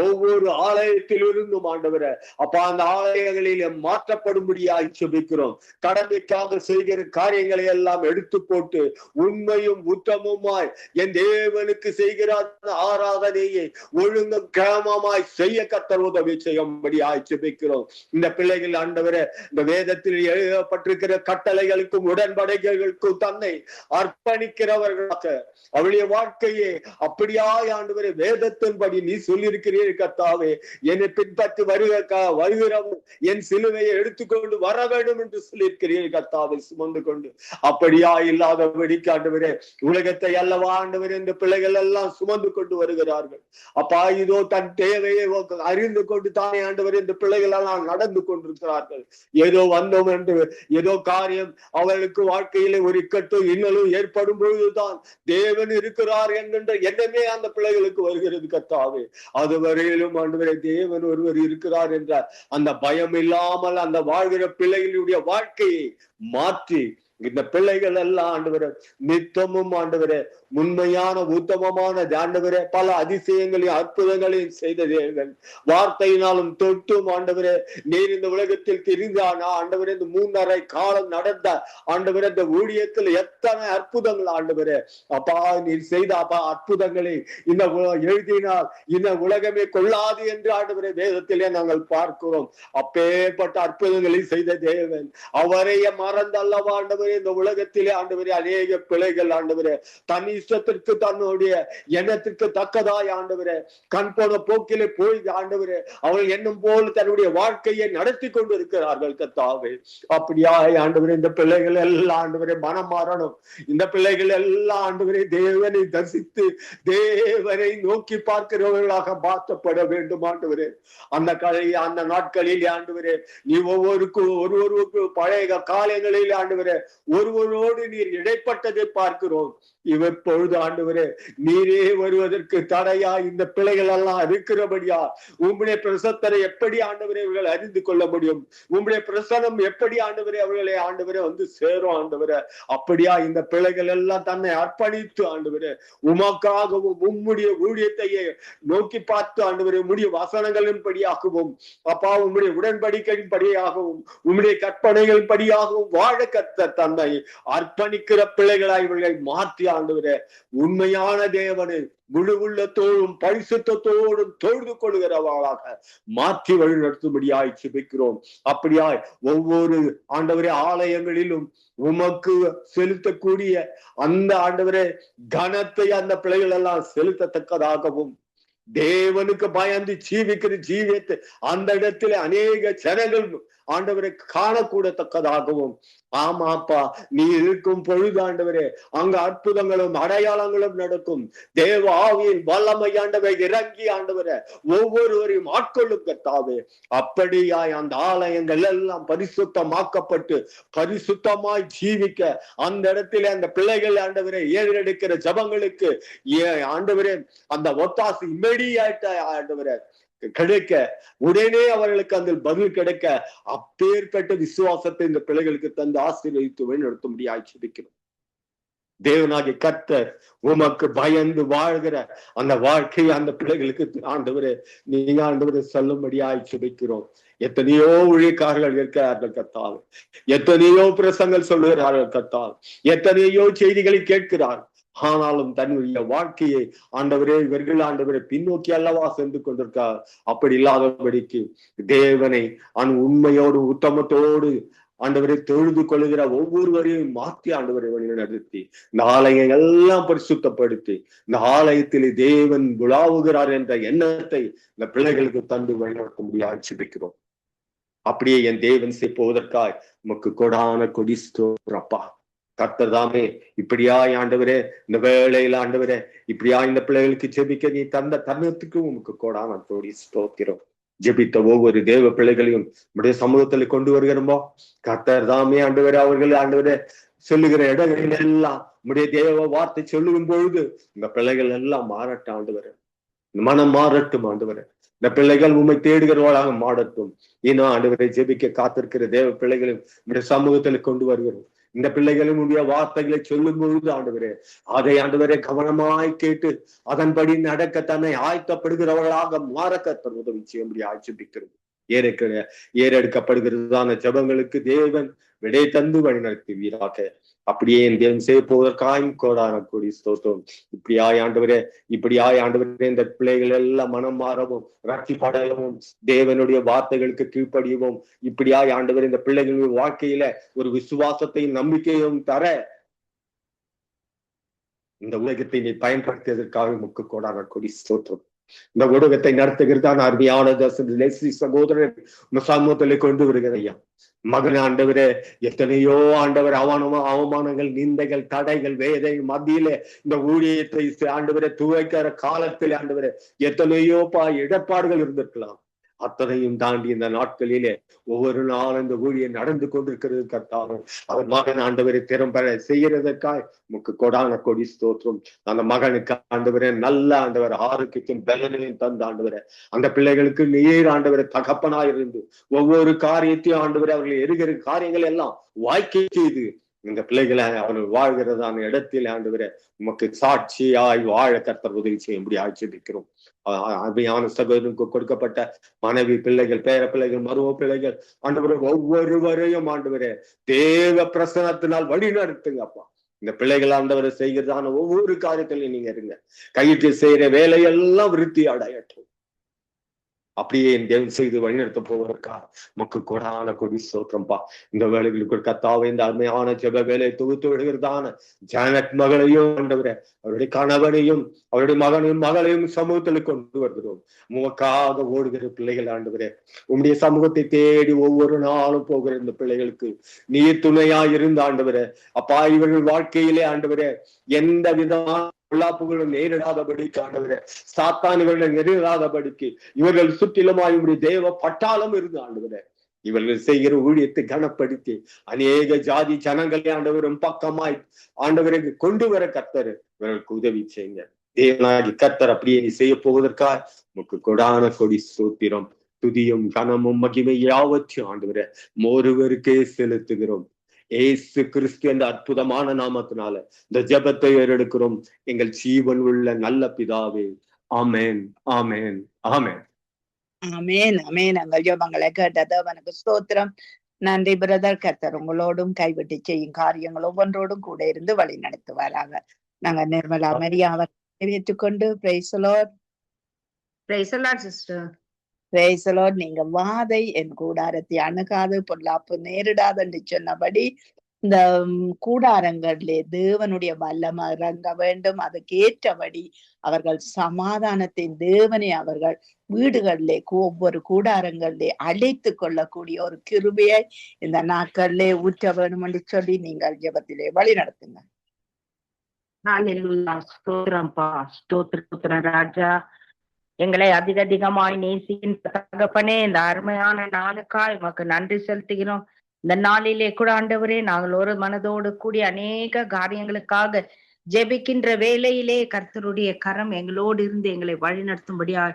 ஒவ்வொரு ஆலயத்திலிருந்தும் ஆண்டவரே அப்பா அந்த ஆலயங்களில் மாற்றப்படும்படியாய் ஜெபிக்கிறோம். கடமைக்காக செய்கிற காரியங்களை எல்லாம் எடுத்து போட்டு உண்மையும் உத்தமமாய் என் தேவனுக்கு செய்கிற ஆராதனையை ஒழுங்கும் கிரமமாய் செய்ய கர்த்தர் உதவி செய்யும்படியாய் ஜெபிக்கிறோம். இந்த பிள்ளைகள் ஆண்டவரே இந்த வேதத்தில் எழுதப்பட்டிருக்கிற கட்டளைகளுக்கும் உடன்படிக்கைகளுக்கும் தன்னை அர்ப்பணிக்கிறவர்களாக அவளுடைய வாழ்க்கையை அப்படியா ஆண்டவரே வேதத்தின்படி நீ சொல்லியிருக்கிறீர்கள் கர்த்தாவே. என்னை பின்பற்றி வருகிறவன் என் சிலுவையை எடுத்துக்கொண்டு வர வேண்டும் என்று சொல்லியிருக்கிறீர்கள் கர்த்தாவை சுமந்து கொண்டு. அப்படியா இல்லாதபடிக்கு ஆண்டவரே உலகத்தை அல்லவா ஆண்டவரே இந்த பிள்ளைகள் எல்லாம் சுமந்து கொண்டு வருகிறார்கள். அப்பா இதோ தன் தேவையை அறிந்து கொண்டு தானே ஆண்டவரே இந்த பிள்ளைகள் எல்லாம் நடந்து கொண்டிருக்கிறார்கள். ஏதோ வந்தோம் என்று ஏதோ காரியம் அவர்களுக்கு வாழ்க்கையிலே ஒரு இக்கட்டும் இன்னலும் ஏற்படும் பொழுதுதான் தேவன் இருக்கிறார் என்கின்ற எண்ணமே அந்த பிள்ளைகளுக்கு வருகிறது கர்த்தாவே. அது வரையிலும் ஆண்டவரே தேவன் ஒருவர் இருக்கிறார் என்ற அந்த பயம் இல்லாமல் அந்த வாழ்கிற பிள்ளைகளுடைய வாழ்க்கையை மாற்றி இந்த பிள்ளைகள் எல்லாம் ஆண்டவரே நித்தமும் ஆண்டவரே உண்மையான உத்தமமான ஆண்டவரே பல அதிசயங்களையும் அற்புதங்களையும் செய்த தேவன். வார்த்தையினாலும் தொட்டும் ஆண்டவரே நீர் இந்த உலகத்தில் தெரிந்தானா ஆண்டவரே இந்த 3.5 காலம் நடந்த ஆண்டவரே இந்த ஊழியத்தில் எத்தனை அற்புதங்கள் ஆண்டவரே அப்பா நீர் செய்த அப்பா அற்புதங்களை இந்த எழுதினால் இந்த உலகமே கொள்ளாது என்று ஆண்டவரே வேதத்திலே நாங்கள் பார்க்கிறோம். அப்பேற்பட்ட அற்புதங்களை செய்த தேவன் அவரைய மறந்தல்லவா ஆண்டவரே இந்த உலகத்திலே ஆண்டவரே அநேக பிள்ளைகள் ஆண்டவரே தன் இஷ்டத்திற்கு தன்னுடைய எண்ணத்திற்கு தக்கதாய் ஆண்டவரே கண் போன போக்கிலே போய் ஆண்டவரே அவள் எண்ணம் போல் தன்னுடைய வாழ்க்கையை நடத்தி கொண்டு இருக்கிறார்கள் கர்த்தாவே. அப்படியாய் ஆண்டவரே இந்த பிள்ளைகள் எல்லாம் ஆண்டவரே மனம் மாறணும். இந்த பிள்ளைகள் எல்லாம் ஆண்டவரே தேவனை தரிசித்து தேவனை நோக்கி பார்க்கிறவர்களாக மாற்றப்பட வேண்டும் ஆண்டவரே. அந்த நாட்களில் ஆண்டவரே நீ ஒருவருக்கு பழைய காலங்களில் ஆண்டவரே ஒருவரோடு நீர் இடைப்பட்டதை பார்க்கிறோம். இவப்பொழுது ஆண்டவரே நீரே வருவதற்கு தடையா இந்த பிள்ளைகள் எல்லாம் இருக்கிறபடியா உம்முடைய பிரசத்தரை எப்படி ஆண்டவரே இவர்கள் அறிந்து கொள்ள முடியும்? உம்முடைய பிரசனம் எப்படி ஆண்டவரே அவர்களை ஆண்டவரே வந்து சேரும் ஆண்டவரே. அப்படியா இந்த பிள்ளைகள் எல்லாம் தன்னை அர்ப்பணித்து ஆண்டவரே உமக்காகவும் உம்முடைய ஊழியத்தையே நோக்கி பார்த்து ஆண்டவரே உம்முடைய வசனங்களின் படியாகவும் அப்பா உம்முடைய உடன்படிக்கையின் படியாகவும் உம்முடைய கற்பனைகள் படியாகவும் வாழ கர்த்தர் தன்னை அர்ப்பணிக்கிற பிள்ளைகளாய் இவர்களை மாற்றி ஆண்டவரே உண்மையான தேவனை முழு உள்ளத்தோடும் பரிசுத்தத்தோடும் தொழுது கொள்கிறவர்களாக மாற்றி வழி நடத்தும்படியாய் ஜெபிக்கிறோம். அப்படியாய் ஒவ்வொரு ஆண்டவரே ஆலயங்களிலும் உமக்கு செலுத்தக்கூடிய அந்த ஆண்டவரே கனத்தை அந்த பிள்ளைகள் எல்லாம் செலுத்தத்தக்கதாகவும் தேவனுக்கு பயந்து ஜீவிக்கிற ஜீவியத்தை அந்த இடத்துல அநேக ஜனங்கள் ஆண்டவரை காணக்கூடத்தக்கதாகவும் ஆமாப்பா நீ இருக்கும் பொழுது ஆண்டவரே அங்க அற்புதங்களும் அடையாளங்களும் நடக்கும். தேவ ஆவியின் வல்லமை ஆண்டவரை இறங்கி ஆண்டவரை ஒவ்வொருவரையும் ஆட்கொள்ளும் கர்த்தாவே. அப்படியாய் அந்த ஆலயங்கள் எல்லாம் பரிசுத்தமாக்கப்பட்டு பரிசுத்தமாய் ஜீவிக்க அந்த இடத்துல அந்த பிள்ளைகள் ஆண்டவரை ஏறெடுக்கிற ஜபங்களுக்கு ஆண்டவரே அந்த ஒத்தாசு இம்மீடியேட்டா ஆண்டவரை கிடைக்க உடனே அவர்களுக்கு அந்த பதில் கிடைக்க அப்பேற்பட்ட விசுவாசத்தை இந்த பிள்ளைகளுக்கு தந்து ஆசீர்வதித்து வழிநடத்த முடியாது ஜெபிக்கிறோம். தேவனாகிய கர்த்தர் உமக்கு பயந்து வாழ்கிற அந்த வாழ்க்கையை அந்த பிள்ளைகளுக்கு ஆண்டவரே நீங்க ஆண்டவரை சொல்லும்படியாய் ஜெபிக்கிறோம். எத்தனையோ ஊழியக்காரர்கள் இருக்கிறார்கள் கர்த்தாவே, எத்தனையோ பிரசங்கள் சொல்லுகிறார்கள் கர்த்தாவே, எத்தனையோ செய்திகளை கேட்கிறார்கள். ஆனாலும் தன்னுடைய வாழ்க்கையை ஆண்டவரே இவர்கள் ஆண்டவரை பின்னோக்கி அல்லவா சென்று கொண்டிருக்கார். அப்படி இல்லாதபடிக்கு தேவனை உண்மையோடு உத்தமத்தோடு ஆண்டவரை தொழுது கொள்ளுகிற ஒவ்வொருவரையும் மாற்றி ஆண்டவரை வழி நடத்தி இந்த ஆலயங்கள் எல்லாம் பரிசுத்தப்படுத்தி இந்த ஆலயத்தில் தேவன் விழாவுகிறார் என்ற எண்ணத்தை இந்த பிள்ளைகளுக்கு தந்து வழிநடத்த முடியாது ஜெபிக்கிறோம். அப்படியே என் தேவன் செய்வதற்காய் உமக்கு கொடான கொடி ஸ்தோத்திரப்பா. கர்த்தர் தாமே இப்படியாய் ஆண்டவரே, இந்த வேளையில ஆண்டவரே, இப்படியா இந்த பிள்ளைகளுக்கு ஜெபிக்க நீ தந்த தருணத்துக்கு உமக்கு கொடான கொடி ஸ்தோத்திரம். ஜெபித்த ஒவ்வொரு தேவ பிள்ளைகளையும் நம்முடைய சமூகத்துல கொண்டு வருகிறோமோ, கர்த்தர் தாமே ஆண்டவரே, அவர்கள் ஆண்டவரே சொல்லுகிற இடங்களில் எல்லாம் நம்முடைய தேவ வார்த்தை சொல்லும் பொழுது இந்த பிள்ளைகள் எல்லாம் மாறட்டும் ஆண்டவரே, மனம் மாறட்டும் ஆண்டவரே. இந்த பிள்ளைகள் உண்மை தேடுகிறவர்களாக மாறட்டும். இன்னும் ஆண்டவரை ஜெபிக்க காத்திருக்கிற தேவ பிள்ளைகளையும் நம்முடைய சமூகத்துல கொண்டு வருகிறோம். இந்த பிள்ளைகளும் உடைய வார்த்தைகளை சொல்லும் பொழுது ஆண்டவரே, அதை ஆண்டவரே கவனமாய் கேட்டு அதன்படி நடக்க தன்னை ஆயத்தப்படுகிறவர்களாக மாற கர்த்தர் உதவி செய்யும்படி ஆட்சேபிக்கிறது. ஏறெடுக்கப்படுகிறதான ஜபங்களுக்கு தேவன் விடை தந்து வழி நடத்துவீராக. அப்படியே என் தேவன் செய்ய போவதற்காயும் கோடான கொடி ஸ்தோத்திரம். இப்படியாய் ஆண்டவரே, இந்த பிள்ளைகள் எல்லாம் மனம் மாறவும் ரட்சிப்படையவும் தேவனுடைய வார்த்தைகளுக்கு கீழ்ப்படியவும் இப்படியாய் ஆண்டவரே இந்த பிள்ளைகளுடைய வாழ்க்கையில ஒரு விசுவாசத்தையும் நம்பிக்கையும் தர இந்த உலகத்தை நீ பயன்படுத்தியதற்காக முக்கு கோடான கொடி ஸ்தோத்திரம். இந்த ஊடகத்தை நடத்துகிறதான அருமையான சகோதரர் சமூகத்திலே கொண்டு வருகிற ஐயா மகன் ஆண்டவரே, எத்தனையோ ஆண்டவர் அவமானங்கள், நிந்தைகள், தடைகள், வேதை மத்தியிலே இந்த ஊழியத்தை ஆண்டவரை துவைக்கிற காலத்தில் ஆண்டவரே எத்தனையோ இடர்பாடுகள் இருந்திருக்கலாம். அத்தனையும் தாண்டி இந்த நாட்களிலே ஒவ்வொரு நாளும் இந்த ஊழியம் நடந்து கொண்டிருக்கிறது. கர்த்தாவும் அவர் மகன் ஆண்டவரை திறம்பெற செய்கிறதற்காய் முக்கு கொடான கொடி ஸ்தோத்திரம். அந்த மகனுக்கு ஆண்டவரே நல்ல ஆண்டவர் ஆரோக்கியத்தையும் பலனையும் தந்த ஆண்டவரை, அந்த பிள்ளைகளுக்கு நீர் ஆண்டவரை தகப்பனாயிருந்து ஒவ்வொரு காரியத்தையும் ஆண்டவரை அவர்கள் எரிகிற காரியங்கள் எல்லாம் வாய்க்கை செய்து இந்த பிள்ளைகளை அவர்கள் வாழ்கிறதான இடத்தில் ஆண்டவரை உமக்கு சாட்சியாய் வாழ கர்த்தர் உதவி செய்யும்படி ஆட்சேபிக்கிறோம். அருமையான சகோதரனுக்கு கொடுக்கப்பட்ட மனைவி, பிள்ளைகள், பேர பிள்ளைகள், மரும பிள்ளைகள் ஆண்டவரை ஒவ்வொருவரையும் ஆண்டவரே தேவ பிரசனத்தினால் வழி நடத்துங்க அப்பா. இந்த பிள்ளைகள் ஆண்டவரை செய்கிறதான ஒவ்வொரு காரியத்திலையும் நீங்க இருங்க. கையிட்டு செய்யற வேலையெல்லாம் விருத்தி அடையட்டும். அப்படியே என் தேவன் செய்து வழிநடத்த போவதற்கா மக்கு கொடான கொடி ஸ்தோத்திரம்பா. இந்த வேலைகளுக்கு கத்தாவை இந்த அருமையான ஜெப வேலையை தொகுத்து விடுகிறதான ஜானட் மகளையும் ஆண்டவரே, அவருடைய கணவனையும் அவருடைய மகளையும் சமூகத்தில் கொண்டு வருகிறோம். உமக்காக ஓடுகிற பிள்ளைகள் ஆண்டவரே, உம்முடைய சமூகத்தை தேடி ஒவ்வொரு நாளும் போகிற இந்த பிள்ளைகளுக்கு நீர் துணையா இருந்த ஆண்டவரே அப்பா, இவர்கள் வாழ்க்கையிலே ஆண்டவரே எந்த விதமான பொல்லாப்புகளும் நேரிடாதபடிக்கு ஆண்டவரே, சாத்தானுகளை நெருடாதபடிக்கு இவர்கள் சுற்றிலுமாய் தேவ பட்டாளம் இருந்து ஆண்டவரே இவர்கள் செய்கிற ஊழியத்தை கனப்படுத்தி அநேக ஜாதி ஜனங்களை ஆண்டவரும் பக்கமாய் ஆண்டவரை கொண்டு வர கர்த்தர் இவர்களுக்கு உதவி செய்யுங்க. தேவனாகி கர்த்தர் அப்படியே நீ செய்ய போவதற்காக உமக்கு கொடான கொடி ஸ்தோத்திரம். துதியும் கனமும் மகிமை யாவற்றையும் ஆண்டவரே ஒருவருக்கே செலுத்துகிறோம். ஏசு கிறிஸ்து என்ற அற்புதமான நாமத்தினால இந்த ஜெபத்தை ஏறெடுக்கிறோம் எங்கள் ஜீவன் உள்ள நல்ல பிதாவே. ஆமேன், ஆமேன், ஆமேன், ஆமேன், ஆமேன். எங்கள் ஜெபங்களை கேட்டது அவனுக்கு ஸ்தோத்திரம். நன்றி பிரதர். கர்த்தர் உங்களோடும் கைவிட்டு செய்யும் காரியங்கள் ஒவ்வொன்றோடும் கூட இருந்து வழி நடத்துவாராக. நாங்க நிர்மலா மரியாதை ஏற்றுக்கொண்டு praise the Lord. Praise the Lord sister. Praise the Lord. நீங்க வாதை என் கூடாரத்தை அணுகாது, பொல்லாப்பு நேரிடாது என்று சொன்னபடி இந்த கூடாரங்களிலே தேவனுடைய வல்லமை இறங்க வேண்டும். அதுக்கு ஏற்றபடி அவர்கள் சமாதானத்தின் தேவனை அவர்கள் வீடுகளிலே ஒவ்வொரு கூடாரங்களிலே அழைத்து கொள்ளக்கூடிய ஒரு கிருபையை இந்த நாட்களிலே ஊற்ற வேணும் என்று சொல்லி நீங்கள் ஜெபத்திலே வழி நடத்துங்க. ராஜா, எங்களை அதிகமாய் நேசிக்கின் தகப்பனே, இந்த அருமையான நாளுக்காய் உமக்கு நன்றி செலுத்துகிறோம். இந்த நாளிலே கூட ஆண்டவரே நாங்கள் ஒரு மனதோடு கூடிய அநேக காரியங்களுக்காக ஜெபிக்கின்ற வேளையிலே கர்த்தருடைய கரம் எங்களோடு இருந்து எங்களை வழி நடத்தும்படியா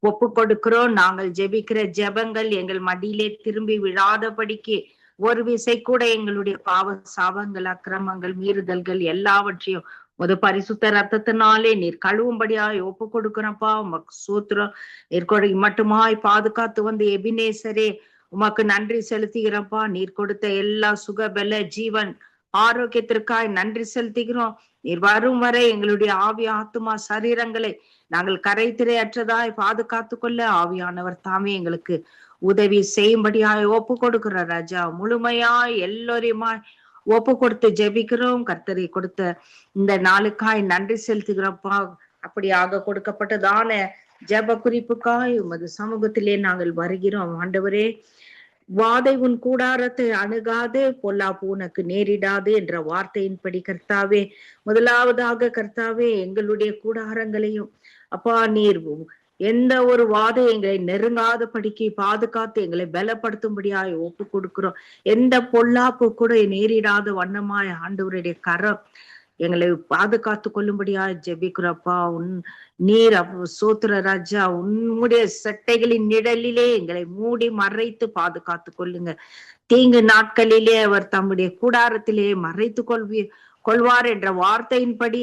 ஒப்பு கொடுக்கிறோம். நாங்கள் ஜெபிக்கிற ஜெபங்கள் எங்கள் மடியிலே திரும்பி விழாதபடிக்கு ஒரு விசை கூட எங்களுடைய பாவ சாபங்கள், அக்கிரமங்கள், மீறுதல்கள் எல்லாவற்றையும் ஒரு பரிசுத்த ரத்தத்தினாலே நீர் கழுவும்படியாய் ஒப்பு கொடுக்கிறப்பா. உமக்கு சூத்திரம். நீர் மட்டுமாய் பாதுகாத்து வந்த எபினேசரே உமக்கு நன்றி செலுத்துகிறப்பா. நீர் கொடுத்த எல்லா சுகபல ஜீவன் ஆரோக்கியத்திற்காய் நன்றி செலுத்துகிறோம். நீர் வரும் வரை எங்களுடைய ஆவி ஆத்துமா சரீரங்களை நாங்கள் கரைத்திரையற்றதாய் பாதுகாத்து கொள்ள ஆவியானவர் தாமே எங்களுக்கு உதவி செய்யும்படியாய் ஒப்பு கொடுக்கிற ராஜா. முழுமையாய் எல்லோரையுமாய் ஒப்பு கொடுத்து ஜெபிக்கிறோம். கர்த்தரை கொடுத்த இந்த நாளுக்காய் நன்றி செலுத்துகிறப்பா. அப்படியாக கொடுக்கப்பட்டதான ஜெப குறிப்புக்காய் உமது சமூகத்திலே நாங்கள் வருகிறோம். ஆண்டவரே, வாதை உன் கூடாரத்தை அணுகாது, பொல்லாப்பு உனக்கு நேரிடாது என்ற வார்த்தையின்படி கர்த்தாவே, முதலாவதாக கர்த்தாவே எங்களுடைய கூடாரங்களையும் அப்பா நீர் எந்த ஒரு வாதம் எங்களை நெருங்காத படிக்கு பாதுகாத்து எங்களை பலப்படுத்தும்படியாய் ஒப்பு கொடுக்கிறோம். எந்த பொல்லாப்பு கூட நேரிடாத வண்ணமாய் ஆண்டவருடைய கரம் எங்களை பாதுகாத்து கொள்ளும்படியா ஜெபிக்கிறப்பா. நீர் சோத்திர ராஜா, உன்னுடைய சட்டைகளின் நிழலிலே எங்களை மூடி மறைத்து பாதுகாத்து கொள்ளுங்க. தீங்கு நாட்களிலே அவர் தம்முடைய கூடாரத்திலே மறைத்து கொள்வார் என்ற வார்த்தையின்படி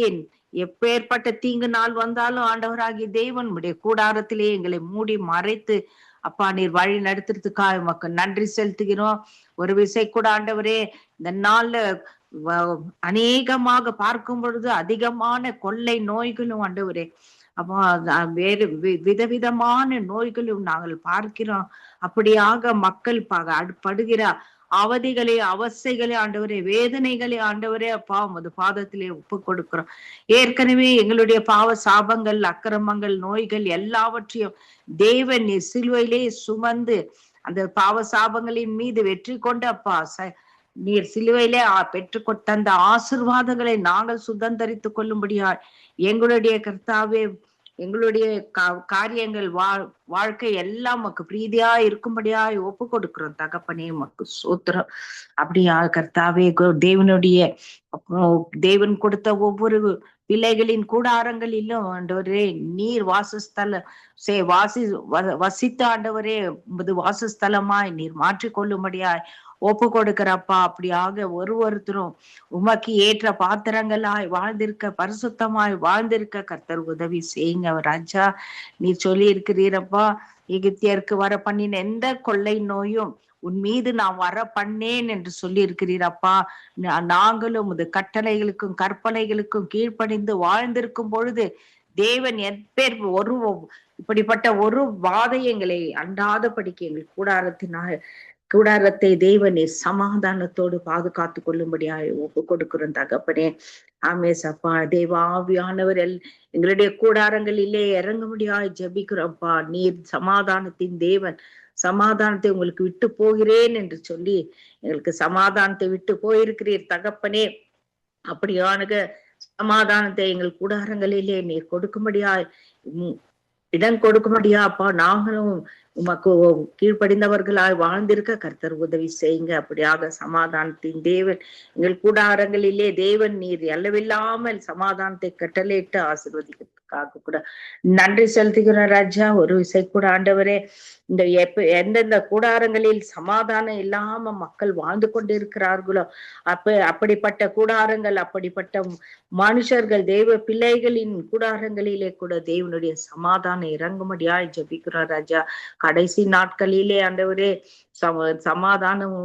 எப்பேற்பட்ட தீங்கு நாள் வந்தாலும் ஆண்டவராகிய தேவன் உடைய கூடாரத்திலே எங்களை மூடி மறைத்து அப்பா நீர் வழி நடத்துறதுக்காக உமக்கு நன்றி செலுத்துகிறோம். ஒரு விசை கூட ஆண்டவரே, இந்த நாள்ல அநேகமாக பார்க்கும் பொழுது அதிகமான கொள்ளை நோய்களும் ஆண்டவரே அப்போ வேறு விதவிதமான நோய்களும் நாங்கள் பார்க்கிறோம். அப்படியாக மக்கள் படுகிற அவதிகளே, அவஸ்தைகளே ஆண்டவரே, வேதனைகளே ஆண்டவரே அப்பா உமது பாதத்திலே ஒப்பு கொடுக்கிறோம். ஏற்கனவே எங்களுடைய பாவ சாபங்கள், அக்கிரமங்கள், நோய்கள் எல்லாவற்றையும் தேவன் சிலுவையிலே சுமந்து அந்த பாவ சாபங்களின் மீது வெற்றி கொண்டு அப்பா நீர் சிலுவையிலே பெற்று தந்த ஆசீர்வாதங்களை நாங்கள் சுதந்திரித்துக் கொள்ளும்படியா எங்களுடைய கர்த்தாவே எங்களுடைய காரியங்கள் வாழ்க்கை எல்லாம் உமக்கு பிரீதியா இருக்கும்படியா ஒப்பு கொடுக்கிறோம் தகப்பனே. உமக்கு சோத்திரம். அப்படியா கர்த்தாவே, தேவன் கொடுத்த ஒவ்வொரு பிள்ளைகளின் கூடாரங்களிலும் ஆண்டவரே நீர் வசித்த ஆண்டவரே வாசஸ்தலமாய் நீர் மாற்றிக்கொள்ளும்படியாய் ஒப்பு கொடுக்கிறப்பா. அப்படியாக ஒருத்தரும் உமக்கு ஏற்ற பாத்திரங்களாய் வாழ்ந்திருக்க, பரிசுத்தமாய் வாழ்ந்திருக்க கர்த்தர் உதவி செய்யுங்க ராஜா. நீர் சொல்லி இருக்கிறீரப்பா, எகிப்தியருக்கு வர பண்ணின எந்த கொள்ளை நோயும் உன் மீது நான் வர பண்ணேன் என்று சொல்லி இருக்கிறீரப்பா. நாங்களும் இது கட்டளைகளுக்கும் கற்பனைகளுக்கும் கீழ்ப்படிந்து வாழ்ந்திருக்கும் பொழுது தேவன் எப்பேர் இப்படிப்பட்ட ஒரு வாதையங்களை அண்டாதபடிக்கு எங்கள் கூடாரத்தை தேவனே சமாதானத்தோடு பாதுகாத்து கொள்ளும்படியாக ஒப்பு கொடுக்கிறோம் தகப்பனே. ஆமேசப்பா, தேவாவியானவர் எங்களுடைய கூடாரங்களிலே இறங்க முடியாது ஜெபிக்கிறோம்ப்பா. நீர் சமாதானத்தின் தேவன், சமாதானத்தை உங்களுக்கு விட்டு போகிறேன் என்று சொல்லி எங்களுக்கு சமாதானத்தை விட்டு போயிருக்கிறீர் தகப்பனே. அப்படியான சமாதானத்தை எங்கள் கூடாரங்களிலே நீர் கொடுக்கும்படியா இடம் கொடுக்கும்படியா அப்பா நாங்களும் உமக்கு கீழ்ப்படிந்தவர்களாய் வாழ்ந்திருக்க கர்த்தர் உதவி செய்யுங்க. அப்படியாக சமாதானத்தின் தேவன் எங்கள் கூடாரங்களிலே தேவன் நீர் எல்லவில்லாமல் சமாதானத்தை கட்டளையிட்டு ஆசீர்வதிக்கிறதுக்காக கூட நன்றி செலுத்துகிற ராஜா. ஒரு விசை கூட ஆண்டவரே, இந்த எந்தெந்த கூடாரங்களில் சமாதானம் இல்லாம மக்கள் வாழ்ந்து கொண்டிருக்கிறார்களோ அப்படிப்பட்ட கூடாரங்கள், அப்படிப்பட்ட மனுஷர்கள், தேவ பிள்ளைகளின் கூடாரங்களிலே கூட தேவனுடைய சமாதானம் இறங்கும்படியாய் ஜெபிக்கிறார் ராஜா. கடைசி நாட்களிலே ஆண்டவரே சமாதானம்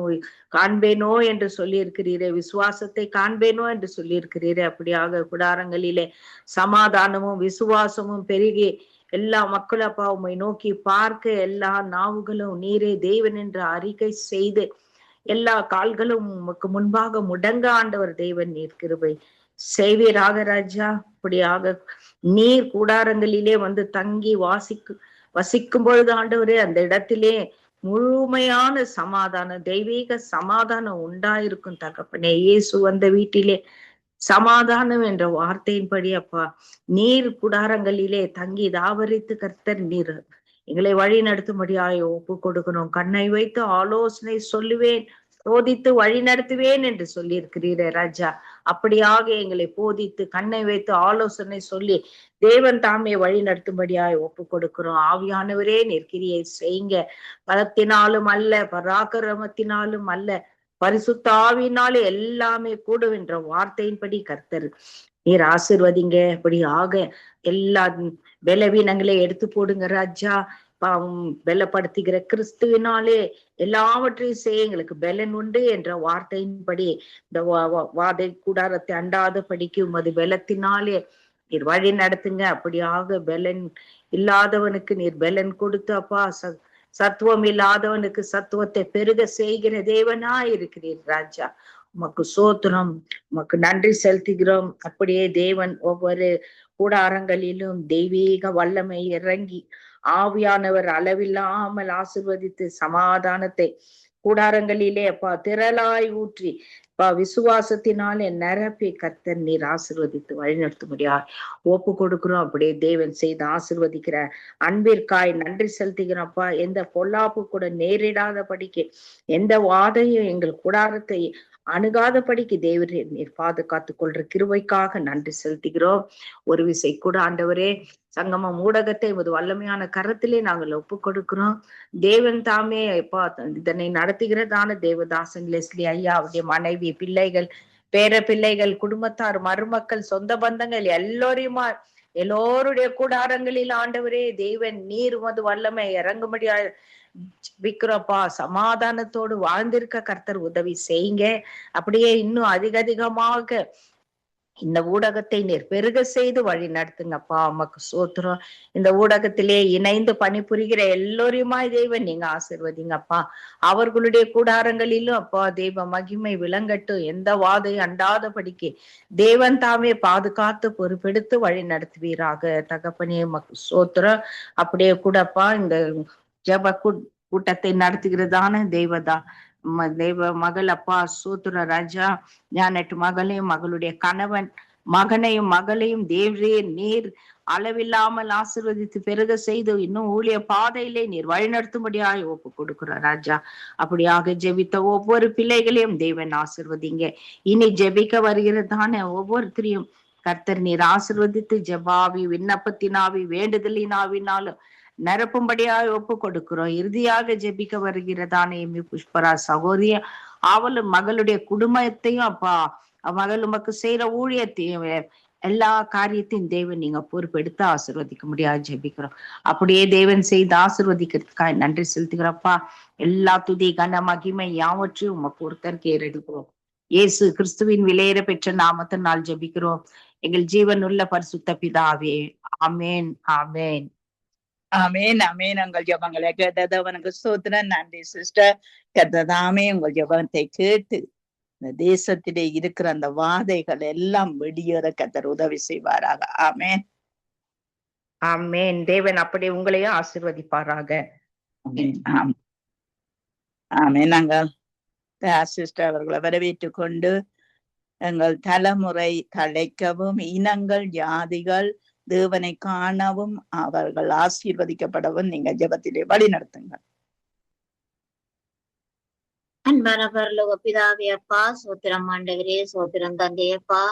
காண்பேனோ என்று சொல்லி இருக்கிறீரே, விசுவாசத்தை காண்பேனோ என்று சொல்லி இருக்கிறீரே. அப்படியாக கூடாரங்களிலே சமாதானமும் விசுவாசமும் பெருகி எல்லா மக்களும் அப்பா உம்மை நோக்கி பார்க்க எல்லா நாவுகளும் நீரே தேவன் என்று அறிக்கை செய்து எல்லா கால்களும் உமக்கு முன்பாக முடங்க ஆண்டவர் தேவன் நீர் கிருபை செய்வீராக ராஜா. அப்படியாக நீர் கூடாரங்களிலே வந்து தங்கி வசிக்கும் பொழுது ஆண்டவரே அந்த இடத்திலே முழுமையான சமாதானம், தெய்வீக சமாதானம் உண்டாயிருக்கும் தகப்பனே. இயேசு வந்த வீட்டிலே சமாதானம் என்ற வார்த்தையின்படி அப்பா நீர் கூடாரங்களிலே தங்கி தாவரித்து கர்த்தர் நீர் எங்களை வழி நடத்தும்படியாய் ஒப்பு கொடுக்கணும். கண்ணை வைத்து ஆலோசனை சொல்லுவேன், போதித்து வழி நடத்துவேன் என்று சொல்லி இருக்கிறீரே ராஜா. அப்படியாக எங்களை போதித்து கண்ணை வைத்து ஆலோசனை சொல்லி தேவன் தாமே வழி நடத்தும்படியாய் ஒப்பு கொடுக்கிறோம். ஆவியானவரே நெருக்கிரியை செய்யுங்க. பலத்தினாலும் அல்ல, பராக்கிரமத்தினாலும் அல்ல, பரிசுத்த ஆவியினாலே எல்லாமே கூடுகின்ற வார்த்தையின்படி கர்த்தர் நீர் ஆசீர்வதிங்க. அப்படி ஆக எல்லா பலவீனங்களை எடுத்து போடுங்க ராஜா. பலப்படுத்துகிற கிறிஸ்துவினாலே எல்லாவற்றையும் செய்ய எங்களுக்கு பலன் உண்டு என்ற வார்த்தையின்படி இந்த வாதை கூடாரத்தை அண்டாத படிக்கு உமது பலத்தினாலே நீர் வழி நடத்துங்க. அப்படியாக பலன் இல்லாதவனுக்கு நீர் பலன் கொடுத்து அப்பா சத்துவம் இல்லாதவனுக்கு சத்துவத்தை பெருக செய்கிற தேவனா இருக்கிறீர் ராஜா. உமக்கு சோத்திரம், உமக்கு நன்றி செலுத்துகிறோம். அப்படியே தேவன் ஒவ்வொரு கூடாரங்களிலும் தெய்வீக வல்லமை இறங்கி ஆவியானவர் அளவில்லாமல் ஆசீர்வதித்து சமாதானத்தை கூடாரங்களிலே அப்பா திரளாய் ஊற்றி விசுவாசத்தினாலே நிரப்பி கர்த்தர் நீர் ஆசீர்வதித்து வழிநடத்த முடியாது ஒப்பு கொடுக்கிறோம். அப்படியே தேவன் செய்து ஆசீர்வதிக்கிற அன்பிற்காய் நன்றி செலுத்துகிறோம்ப்பா. எந்த பொல்லாப்பு கூட நேரிடாதபடிக்கு எந்த வாதையும் எங்கள் கூடாரத்தை அணுகாதபடிக்கு தேவரே நீர் பாதுகாத்துக் கொள்ற கிருபைக்காக நன்றி செலுத்துகிறோம். ஒரு விசை கூட ஆண்டவரே சங்கமம் ஊடகத்தை ஒரு வல்லமையான கரத்திலே நாங்கள் ஒப்பு கொடுக்கிறோம். தேவன் தாமே இதனை நடத்துகிறதான தேவதாசன் லெஸ்லி ஐயா, அவருடைய மனைவி, பிள்ளைகள், பேர பிள்ளைகள், குடும்பத்தார், மருமக்கள், சொந்த பந்தங்கள் எல்லோரையுமா எல்லோருடைய கூடாரங்களில் ஆண்டவரே தேவன் நீர் உமது வல்லமை இறங்கும்படியா விக்கிறப்பா. சமாதானத்தோடு வாழ்ந்திருக்க கர்த்தர் உதவி செய்யுங்க. அப்படியே இன்னும் அதிகமாக இந்த ஊடகத்தை நீர் பெருக செய்து வழி நடத்துங்கப்பா. அம்மாக்கு சோத்திரம். இந்த ஊடகத்திலே இணைந்து பணிபுரிகிற எல்லோரையுமாய் தெய்வம் நீங்க ஆசீர்வதிங்கப்பா. அவர்களுடைய கூடாரங்களிலும் அப்பா தெய்வ மகிமை விளங்கட்டும். எந்த வாதையும் அண்டாதபடிக்கு தேவன் தாமே பாதுகாத்து பொறுப்பெடுத்து வழி நடத்துவீராக. தகப்பனே மக்கு சோத்திரம். அப்படியே கூடப்பா இந்த ஜப கூட்டத்தை நடத்துகிறதான தெய்வ மகள் அப்பா சூத்திர ராஜா ஞானட்டு மகளையும் மகளுடைய கணவன் மகனையும் மகளையும் தேவரே நீர் அளவில்லாமல் ஆசீர்வதித்து பெருக செய்து இன்னும் ஊழிய பாதையிலே நீர் வழிநடத்தும்படியாய் ஒப்பு கொடுக்கிற ராஜா. அப்படியாக ஜெபித்த ஒவ்வொரு பிள்ளைகளையும் தேவன் ஆசீர்வதிங்க. இனி ஜெபிக்க வருகிறதான ஒவ்வொருத்தரையும் கர்த்தர் நீர் ஆசீர்வதித்து ஜெபாவி விண்ணப்பத்தினாவி வேண்டுதலினாவினாலும் நிரப்பும்படியாக ஒப்பு கொடுக்கிறோம். இறுதியாக ஜெபிக்க வருகிறதான எம்மி புஷ்பரா சகோதரிய அவளும் மகளுடைய குடும்பத்தையும் அப்பா மகள் உமக்கு செய்யற ஊழியத்தையும் எல்லா காரியத்தையும் தேவன் நீங்க பொறுப்பெடுத்து ஆசீர்வதிக்க முடியாது ஜெபிக்கிறோம். அப்படியே தேவன் செய்து ஆசீர்வதிக்கிறதுக்காக நன்றி செலுத்துகிறப்பா. எல்லா துதி கன மகிமை யாவற்றையும் உமக்கு ஒருத்தருக்கு ஏறெடுக்கிறோம். இயேசு கிறிஸ்துவின் விலையேற பெற்ற நாமத்தினால் ஜெபிக்கிறோம் எங்கள் ஜீவனுள்ள பரிசுத்த பிதாவே. ஆமேன் ஆமேன் ஆமேன் ஆமேன். உங்கள் ஜெபங்களை கேட்டதவனுக்கு சோத்திரம். நன்றி சிஸ்டர். கர்த்ததாமே உங்கள் ஜெபத்தை கேட்டு இந்த தேசத்திலே இருக்கிற அந்த வாதைகள் எல்லாம் வெளியேற கர்த்தர் உதவி செய்வாராக. ஆமேன் ஆமேன். தேவன் அப்படி உங்களையும் ஆசீர்வதிப்பாராக. ஆமேன். நாங்கள் சிஸ்டர் அவர்களை வரவேற்று கொண்டு எங்கள் தலைமுறை தழைக்கவும் இனங்கள் ஜாதிகள் தேவனை காணவும் அவர்கள் ஆசீர்வதிக்கப்படவும் நீங்க ஜெபத்திலே வழி நடத்துங்க. அன்பான பரலோக பிதாவே அப்பா, சோத்திரம் ஆண்டவரே, சோத்திரம் தந்தையப்பா.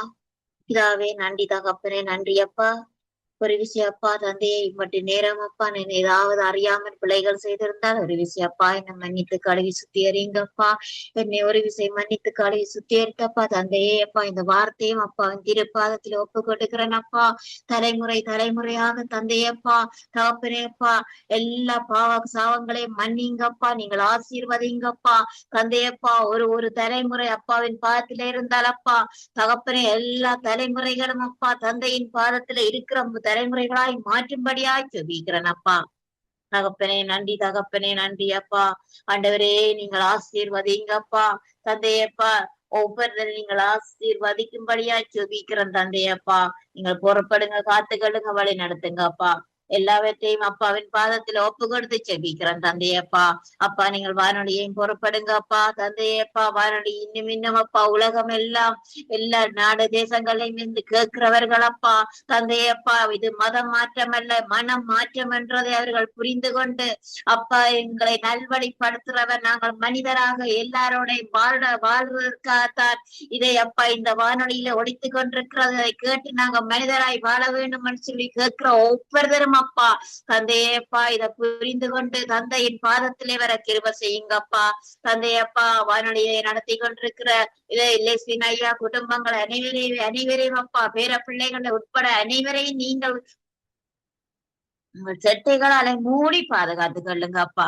பிதாவே நன்றி தகப்பனே, நன்றி அப்பா. ஒரு விஷயம் அப்பா தந்தையை இம்மட்டு நேரம் அப்பா நான் ஏதாவது அறியாமல் பிழைகள் செய்திருந்தால் ஒரு விஷயம் அப்பா என்னை மன்னித்து கழுவி சுத்தியறிங்கப்பா. என்னை ஒரு விஷயம் மன்னித்து கழுவி சுத்தியரித்தப்பா தந்தையே அப்பா. இந்த வார்த்தையும் அப்பா திருப்பாதத்துல ஒப்பு கொடுக்கிறேன் அப்பா. தலைமுறையாக தந்தையப்பா தகப்பனேப்பா எல்லா சாவங்களையும் மன்னிங்கப்பா. நீங்கள் ஆசீர்வதிங்கப்பா தந்தையப்பா. ஒரு தலைமுறை அப்பாவின் பாதத்தில இருந்தால் அப்பா தகப்பனே எல்லா தலைமுறைகளும் அப்பா தந்தையின் பாதத்துல இருக்கிற தலைமுறைகளாய் மாற்றும்படியாய் ஜெபிக்கிறேன் அப்பா. தகப்பனே நன்றி, தகப்பனே நன்றி அப்பா. ஆண்டவரே நீங்கள் ஆசீர்வதிங்கப்பா தந்தையப்பா. ஒவ்வொரு நீங்கள் ஆசீர்வதிக்கும்படியா ஜெபிக்கிறேன் தந்தையப்பா. நீங்கள் புறப்படுங்க, காத்துக்கொள்ளுங்க, வழி நடத்துங்க அப்பா. எல்லாவற்றையும் அப்பாவின் பாதத்துல ஒப்பு கொடுத்து ஜெபிக்கிறேன் தந்தையப்பா. அப்பா நீங்கள் வானொலியையும் புறப்படுங்க அப்பா தந்தையப்பா. வானொலி இன்னும் அப்பா உலகம் எல்லாம் எல்லா நாடு தேசங்களையும் இருந்து கேட்கிறவர்கள் அப்பா தந்தையப்பா. இது மதம் மாற்றம் அல்ல, மனம் மாற்றம் என்றதை அவர்கள் புரிந்து கொண்டு அப்பா எங்களை நல்வழிப்படுத்துறவர் நாங்கள் மனிதராக எல்லாரோடையும் வாழ்வதற்காகத்தான் இதை அப்பா இந்த வானொலியில ஒழித்து கொண்டிருக்கிறதை கேட்டு நாங்கள் மனிதராய் வாழ வேண்டும் என்று சொல்லி கேட்கிற ஒவ்வொருத்தரும் அப்பா தந்தையப்பா இதை புரிந்து கொண்டு தந்தையின் பாதத்திலே வர கிருபை செய்யுங்கப்பா தந்தையப்பா. வானொலியை நடத்தி கொண்டிருக்கிற இதை லெஸ்லின் ஐயா குடும்பங்கள் அனைவரையும் அப்பா பேர பிள்ளைகளை உட்பட அனைவரையும் நீங்கள் உங்கள் செட்டைகளால மூடி பாதுகாத்து கொள்ளுங்க அப்பா.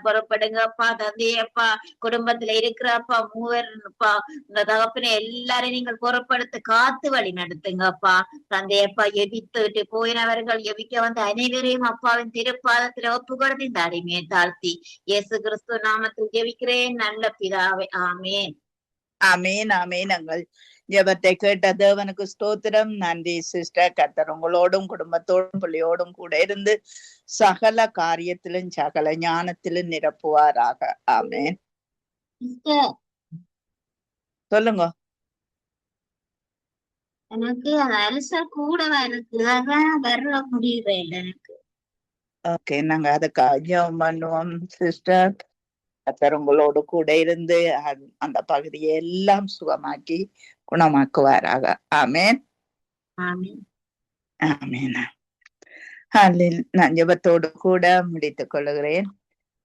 புறப்படுங்க அப்பா தந்தையப்பா. குடும்பத்துல இருக்கிற அப்பா மூவர் அப்பா உங்க தகப்பனை எல்லாரையும் நீங்கள் புறப்படுத்த காத்து வழி நடத்துங்க அப்பா தந்தையப்பா. எபித்துட்டு போயினவர்கள் எபிக்க வந்த அனைவரையும் அப்பாவின் திருப்பாதத்துல ஒப்பு கொடுத்து இந்த அடிமையை தாழ்த்தி இயேசு கிறிஸ்து நாமத்தில் ஜெபிக்கிறேன் நல்ல பிதாவே. ஆமேன் ஆமேன் ஆமேன். எங்கள் ஜெபத்தை கேட்ட தேவனுக்கு ஸ்தோத்திரம். நன்றி சிஸ்டர். கர்த்தர் உங்களோடும் குடும்பத்தோடும் பிள்ளையோடும் கூட இருந்து சகல காரியத்திலும் சகல ஞானத்திலும் நிரப்புவாராக. ஆமேன். சொல்லுங்க. எனக்கு அல்சர் கூட வர முடியல எனக்கு. ஓகே, நாங்க அதுக்காக ஜெபம் பண்ணுவோம் சிஸ்டர். கர்த்தர் உங்களோடு கூட இருந்து அந்த பகுதியை எல்லாம் சுகமாக்கி குணமாக்குவாராக. ஆமேன் ஆமேன். நான் ஜெபத்தோடு கூட முடித்துக் கொள்கிறேன்.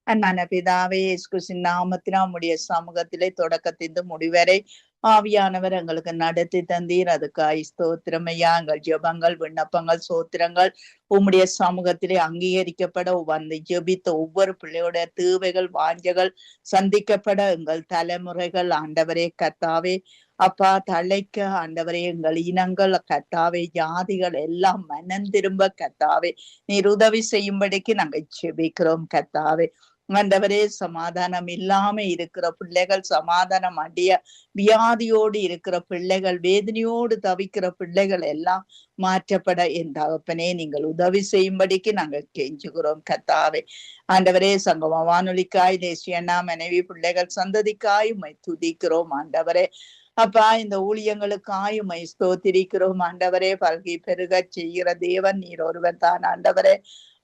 அன்பான பிதாவே, இயேசு கிறிஸ்துவின் நாமத்தினால் உம்முடைய சமூகத்திலே தொடக்கத்திலிருந்து முடிவரை ஆவியானவர் எங்களுக்கு நடத்தி தந்தீர். அதுக்காய் ஸ்தோத்திரமையா. எங்கள் ஜெபங்கள், விண்ணப்பங்கள், சோத்திரங்கள் உம்முடைய சமூகத்திலே அங்கீகரிக்கப்பட வந்து ஜெபித்த ஒவ்வொரு பிள்ளையோட தேவைகள், வாஞ்சைகள் சந்திக்கப்பட எங்கள் தலைமுறைகள் ஆண்டவரே கர்த்தாவே அப்பா தழைக்க ஆண்டவரே எங்கள் இனங்கள் கர்த்தாவே ஜாதிகள் எல்லாம் மனம் திரும்ப கர்த்தாவே நீர் உதவி செய்யும்படிக்கு நாங்கள் ஜெபிக்கிறோம் கர்த்தாவே. ஆண்டவரே சமாதானம் இல்லாம இருக்கிற பிள்ளைகள், சமாதானம் அடைய வியாதியோடு இருக்கிற பிள்ளைகள், வேதனையோடு தவிக்கிற பிள்ளைகள் எல்லாம் மாற்றப்பட என் தகப்பனே நீங்கள் உதவி செய்யும்படிக்கு நாங்கள் கெஞ்சுகிறோம் கர்த்தாவே. ஆண்டவரே சங்கம வானொலிக்காய், தேசியண்ணா மனைவி பிள்ளைகள் சந்ததிக்காய் உம்மை துதிக்கிறோம் ஆண்டவரே. அப்பா இந்த ஊழியங்களுக்காய் உம்மை ஸ்தோத்திரிக்கிறோம் ஆண்டவரே. பல்கி பெருக செய்கிற தேவன் நீர் ஒருவர் தான் ஆண்டவரே.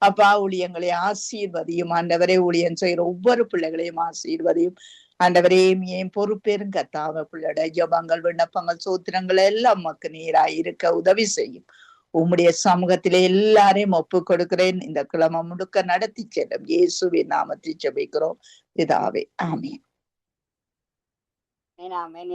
அப்பா ஊழியங்களை ஆசீர்வதியும் ஆண்டவரே. ஊழியம் செய்கிற ஒவ்வொரு பிள்ளைகளையும் ஆசீர்வதியும் ஆண்டவரே. ஏன் பொறுப்பேரும் கர்த்தாவே. பிள்ளையோட ஜெபங்கள், விண்ணப்பங்கள், சூத்திரங்கள் எல்லாம் உமக்கு நீராய் இருக்க உதவி செய்யும். உம்முடைய சமூகத்திலே எல்லாரையும் ஒப்பு கொடுக்கிறேன். இந்த கிழமை முழுக்க நடத்தி செல்லும் இயேசுவின் நாமத்தில் ஜெபிக்கிறோம் பிதாவே. ஆமீன்.